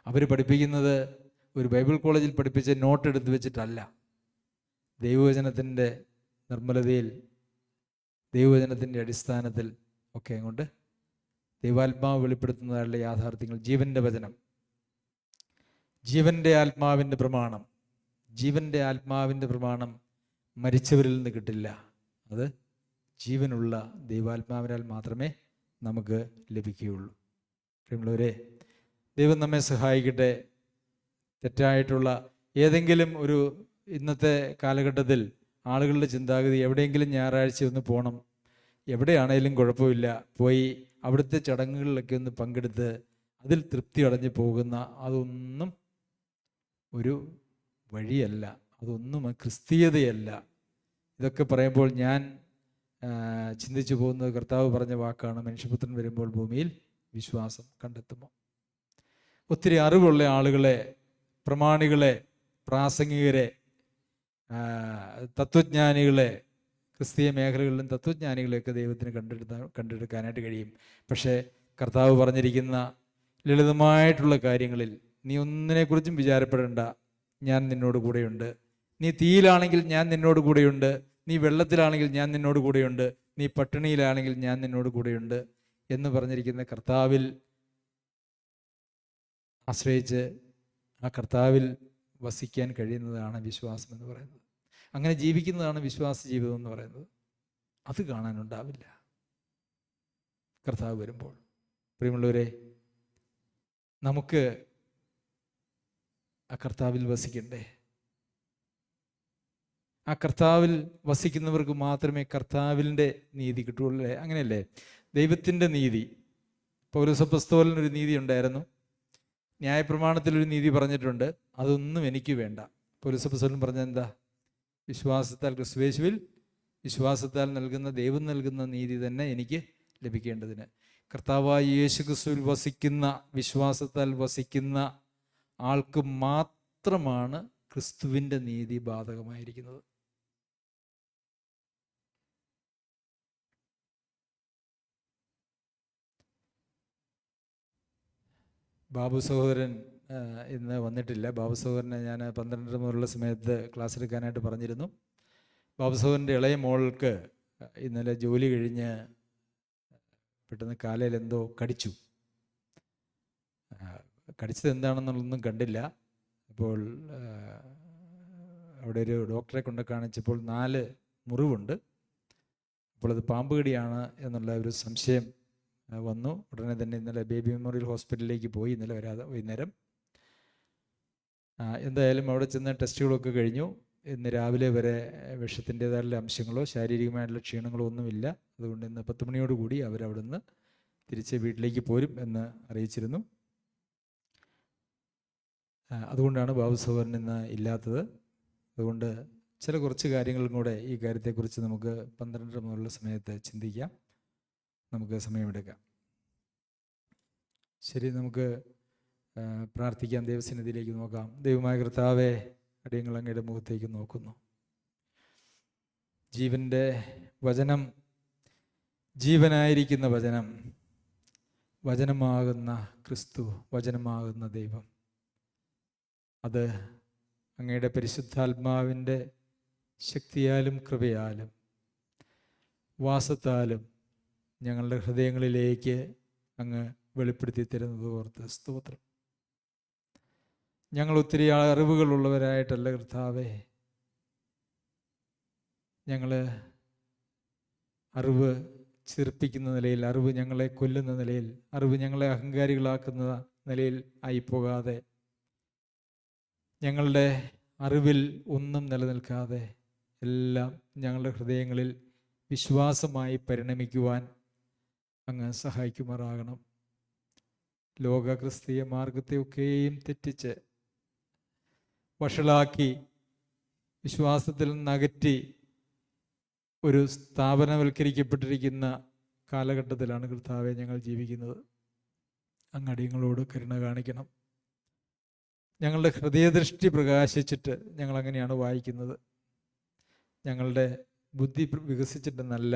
അവർ പഠിപ്പിക്കുന്നത് ഒരു ബൈബിൾ കോളേജിൽ പഠിപ്പിച്ച നോട്ട് എടുത്ത് വെച്ചിട്ടല്ല. ദൈവവചനത്തിൻ്റെ നിർമ്മലതയിൽ, ദൈവവചനത്തിൻ്റെ അടിസ്ഥാനത്തിൽ ഒക്കെ കൊണ്ട് ദൈവാത്മാവ് വെളിപ്പെടുത്തുന്നതായുള്ള യാഥാർത്ഥ്യങ്ങൾ. ജീവൻ്റെ വചനം, ജീവൻ്റെ ആത്മാവിൻ്റെ പ്രമാണം. ജീവൻ്റെ ആത്മാവിൻ്റെ പ്രമാണം മരിച്ചവരിൽ നിന്ന് കിട്ടില്ല. അത് ജീവനുള്ള ദൈവാത്മാവിനാൽ മാത്രമേ നമുക്ക് ലഭിക്കുകയുള്ളൂ. പ്രിയമുള്ളവരെ, ദൈവം നമ്മെ സഹായിക്കട്ടെ. തെറ്റായിട്ടുള്ള ഏതെങ്കിലും ഒരു ഇന്നത്തെ കാലഘട്ടത്തിൽ ആളുകളുടെ ചിന്താഗതി എവിടെയെങ്കിലും ഞായറാഴ്ച ഒന്ന് പോകണം, എവിടെയാണേലും കുഴപ്പമില്ല, പോയി അവിടുത്തെ ചടങ്ങുകളിലൊക്കെ ഒന്ന് പങ്കെടുത്ത് അതിൽ തൃപ്തി അടഞ്ഞു പോകുന്ന അതൊന്നും ഒരു വഴിയല്ല, അതൊന്നും ക്രിസ്തീയതയല്ല. ഇതൊക്കെ പറയുമ്പോൾ ഞാൻ ചിന്തിച്ചു പോകുന്നത് കർത്താവ് പറഞ്ഞ വാക്കാണ്, മനുഷ്യപുത്രൻ വരുമ്പോൾ ഭൂമിയിൽ വിശ്വാസം കണ്ടെത്തുമോ. ഒത്തിരി അറിവുള്ള ആളുകളെ, പ്രമാണികളെ, പ്രാസംഗികരെ, തത്വജ്ഞാനികളെ, ക്രിസ്തീയ മേഖലകളിലും തത്വജ്ഞാനികളെയൊക്കെ ദൈവത്തിന് കണ്ടെടുക്കാനായിട്ട് കഴിയും. പക്ഷേ കർത്താവ് പറഞ്ഞിരിക്കുന്ന ലളിതമായിട്ടുള്ള കാര്യങ്ങളിൽ നീ ഒന്നിനെക്കുറിച്ചും വിചാരപ്പെടേണ്ട, ഞാൻ നിന്നോട് കൂടെയുണ്ട്. നീ തീയിലാണെങ്കിൽ ഞാൻ നിന്നോട് കൂടെയുണ്ട്, നീ വെള്ളത്തിലാണെങ്കിൽ ഞാൻ നിന്നോട് കൂടെയുണ്ട്, നീ പട്ടിണിയിലാണെങ്കിൽ ഞാൻ നിന്നോട് കൂടെയുണ്ട് എന്ന് പറഞ്ഞിരിക്കുന്ന കർത്താവിൽ ആശ്രയിച്ച് ആ കർത്താവിൽ വസിക്കാൻ കഴിയുന്നതാണ് വിശ്വാസം എന്ന് പറയുന്നത്. അങ്ങനെ ജീവിക്കുന്നതാണ് വിശ്വാസ ജീവിതം എന്ന് പറയുന്നത്. അത് കാണാനുണ്ടാവില്ല കർത്താവ് വരുമ്പോൾ. പ്രിയമുള്ളവരെ, നമുക്ക് ആ കർത്താവിൽ വസിക്കണ്ടേ? ആ കർത്താവിൽ വസിക്കുന്നവർക്ക് മാത്രമേ കർത്താവിൻ്റെ നീതി കിട്ടുള്ളൂ. അങ്ങനെയല്ലേ? ദൈവത്തിൻ്റെ നീതി. പൗലോസപ്പോസ്തലനൊരു നീതി ഉണ്ടായിരുന്നു, ന്യായപ്രമാണത്തിലൊരു നീതി പറഞ്ഞിട്ടുണ്ട്, അതൊന്നും എനിക്ക് വേണ്ട. പൗലോസപ്പോസ്തലൻ പറഞ്ഞത് എന്താ? വിശ്വാസത്താൽ, ക്രിസ്തുയേശുവിൽ വിശ്വാസത്താൽ നൽകുന്ന, ദൈവം നൽകുന്ന നീതി തന്നെ എനിക്ക് ലഭിക്കേണ്ടതിന്. കർത്താവായ യേശു ക്രിസ്തുവിൽ വസിക്കുന്ന, വിശ്വാസത്താൽ വസിക്കുന്ന ആൾക്ക് മാത്രമാണ് ക്രിസ്തുവിൻ്റെ നീതി ബാധകമായിരിക്കുന്നത്. ബാബു സഹോദരൻ ഇന്ന് വന്നിട്ടില്ല. ബാബു സഹോദരനെ ഞാൻ 12 മുതലുള്ള സമയത്ത് ക്ലാസ് എടുക്കാനായിട്ട് പറഞ്ഞിരുന്നു. ബാബു സഹോദരൻ്റെ ഇളയ മോൾക്ക് ഇന്നലെ ജോലി കഴിഞ്ഞ് പെട്ടെന്ന് കാലയിൽ എന്തോ കടിച്ചു. കടിച്ചത് എന്താണെന്നുള്ളതൊന്നും കണ്ടില്ല. അപ്പോൾ അവിടെ ഒരു ഡോക്ടറെ കൊണ്ട് കാണിച്ചപ്പോൾ 4 മുറിവുണ്ട്. അപ്പോൾ അത് പാമ്പ് കടിയാണ് എന്നുള്ള ഒരു സംശയം വന്നു. ഉടനെ തന്നെ ഇന്നലെ ബേബി മെമ്മോറിയൽ ഹോസ്പിറ്റലിലേക്ക് പോയി, ഇന്നലെ വൈകുന്നേരം. എന്തായാലും അവിടെ ചെന്ന് ടെസ്റ്റുകളൊക്കെ കഴിഞ്ഞു. ഇന്ന് രാവിലെ വരെ വിഷത്തിൻ്റേതായുള്ള അംശങ്ങളോ ശാരീരികമായിട്ടുള്ള ക്ഷീണങ്ങളോ ഒന്നുമില്ല. അതുകൊണ്ട് ഇന്ന് 10 മണിയോടുകൂടി അവരവിടുന്ന് തിരിച്ച് വീട്ടിലേക്ക് പോരും എന്ന് അറിയിച്ചിരുന്നു. അതുകൊണ്ടാണ് ബാബു സഹോദരൻ ഇന്ന് ഇല്ലാത്തത്. അതുകൊണ്ട് കുറച്ച് കാര്യങ്ങളും കൂടെ ഈ കാര്യത്തെക്കുറിച്ച് നമുക്ക് 12 മുതലുള്ള സമയത്ത് ചിന്തിക്കാം. നമുക്ക് സമയമെടുക്കാം. ശരി, നമുക്ക് പ്രാർത്ഥിക്കാം. ദൈവസന്നിധിയിലേക്ക് നോക്കാം. ദൈവമായ കർത്താവേ, അടിയങ്ങൾ അങ്ങയുടെ മുഖത്തേക്ക് നോക്കുന്നു. ജീവൻ്റെ വചനം, ജീവനായിരിക്കുന്ന വചനം, വചനമാകുന്ന ക്രിസ്തു, വചനമാകുന്ന ദൈവം, അത് അങ്ങയുടെ പരിശുദ്ധാത്മാവിൻ്റെ ശക്തിയാലും കൃപയാലും വാസത്താലും ഞങ്ങളുടെ ഹൃദയങ്ങളിലേക്ക് അങ്ങ് വെളിപ്പെടുത്തി തരുന്നത് ഓർത്ത് സ്തോത്രം. ഞങ്ങൾ ഒത്തിരി അറിവുകളുള്ളവരായിട്ടല്ല കർത്താവേ, ഞങ്ങൾ അറിവ് ചെറുപ്പിക്കുന്ന നിലയിൽ, അറിവ് ഞങ്ങളെ കൊല്ലുന്ന നിലയിൽ, അറിവ് ഞങ്ങളെ അഹങ്കാരികളാക്കുന്ന നിലയിൽ ആയിപ്പോകാതെ, ഞങ്ങളുടെ അറിവിൽ ഒന്നും നിലനിൽക്കാതെ എല്ലാം ഞങ്ങളുടെ ഹൃദയങ്ങളിൽ വിശ്വാസമായി പരിണമിക്കുവാൻ അങ്ങ് സഹായിക്കുമാറാകണം. ലോക ക്രിസ്തീയ മാർഗത്തെയൊക്കെയും തെറ്റിച്ച് വഷളാക്കി വിശ്വാസത്തിൽ നിന്നകറ്റി ഒരു സ്ഥാപനവൽക്കരിക്കപ്പെട്ടിരിക്കുന്ന കാലഘട്ടത്തിലാണ് കർത്താവെ ഞങ്ങൾ ജീവിക്കുന്നത്. അങ്ങടിയങ്ങളോട് കരുണ കാണിക്കണം. ഞങ്ങളുടെ ഹൃദയദൃഷ്ടി പ്രകാശിച്ചിട്ട് ഞങ്ങൾ അങ്ങനെയാണ് വായിക്കുന്നത്. ഞങ്ങളുടെ ബുദ്ധി വികസിച്ചിട്ടെന്നല്ല,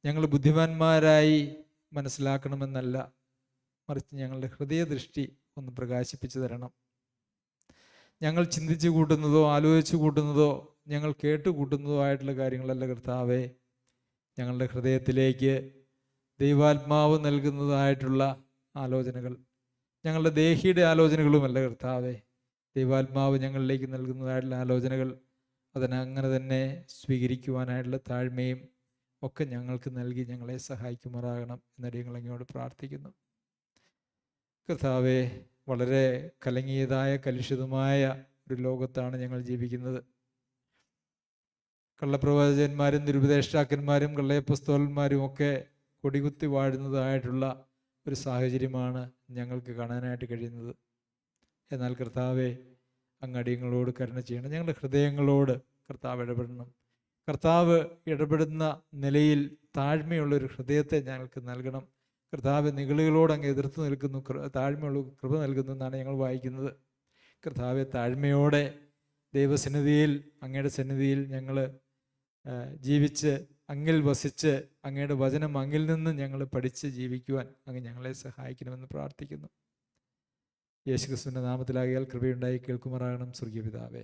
ഞങ്ങൾ ബുദ്ധിമാന്മാരായി മനസ്സിലാക്കണമെന്നല്ല, മറിച്ച് ഞങ്ങളുടെ ഹൃദയദൃഷ്ടി ഒന്ന് പ്രകാശിപ്പിച്ചു തരണം. ഞങ്ങൾ ചിന്തിച്ചു കൂട്ടുന്നതോ ആലോചിച്ചു കൂട്ടുന്നതോ ഞങ്ങൾ കേട്ട് കൂട്ടുന്നതോ ആയിട്ടുള്ള കാര്യങ്ങളല്ല കർത്താവെ, ഞങ്ങളുടെ ഹൃദയത്തിലേക്ക് ദൈവാത്മാവ് നൽകുന്നതായിട്ടുള്ള ആലോചനകൾ, ഞങ്ങളുടെ ദേഹിയുടെ ആലോചനകളുമല്ല കർത്താവെ, ദൈവാത്മാവ് ഞങ്ങളിലേക്ക് നൽകുന്നതായിട്ടുള്ള ആലോചനകൾ, അതിനങ്ങനെ തന്നെ സ്വീകരിക്കുവാനായിട്ടുള്ള താഴ്മയും ഒക്കെ ഞങ്ങൾക്ക് നൽകി ഞങ്ങളെ സഹായിക്കുമാറാകണം എന്നടി ഞങ്ങൾ അങ്ങോട്ട് പ്രാർത്ഥിക്കുന്നു. കർത്താവെ, വളരെ കലങ്ങിയതായ കലുഷിതമായ ഒരു ലോകത്താണ് ഞങ്ങൾ ജീവിക്കുന്നത്. കള്ളപ്രവാചകന്മാരും ദുരുപദേഷ്ടാക്കന്മാരും കള്ളയപ്പസ്തോലന്മാരും ഒക്കെ കൊടികുത്തി വാഴുന്നതായിട്ടുള്ള ഒരു സാഹചര്യമാണ് ഞങ്ങൾക്ക് കാണാനായിട്ട് കഴിയുന്നത്. എന്നാൽ കർത്താവെ, അങ്ങടിയങ്ങളോട് കരുണ ചെയ്യണം. ഞങ്ങളുടെ ഹൃദയങ്ങളോട് കർത്താവ് ഇടപെടണം. കർത്താവ് ഇടപെടുന്ന നിലയിൽ താഴ്മയുള്ളൊരു ഹൃദയത്തെ ഞങ്ങൾക്ക് നൽകണം. കർത്താവ് നിഗളികളോട് അങ്ങ് എതിർത്ത് നിൽക്കുന്നു, താഴ്മയുള്ള കൃപ നൽകുന്നു എന്നാണ് ഞങ്ങൾ വായിക്കുന്നത്. കർത്താവ്, താഴ്മയോടെ ദൈവസന്നിധിയിൽ, അങ്ങയുടെ സന്നിധിയിൽ ഞങ്ങൾ ജീവിച്ച് അങ്ങിൽ വസിച്ച് അങ്ങയുടെ വചനം അങ്ങിൽ നിന്ന് ഞങ്ങൾ പഠിച്ച് ജീവിക്കുവാൻ അങ്ങ് ഞങ്ങളെ സഹായിക്കണമെന്ന് പ്രാർത്ഥിക്കുന്നു. യേശുക്രിസ്തുവിൻ്റെ നാമത്തിലാകിയാൽ കൃപയുണ്ടായി കേൾക്കുമാറാകണം. സ്വർഗീയ പിതാവേ.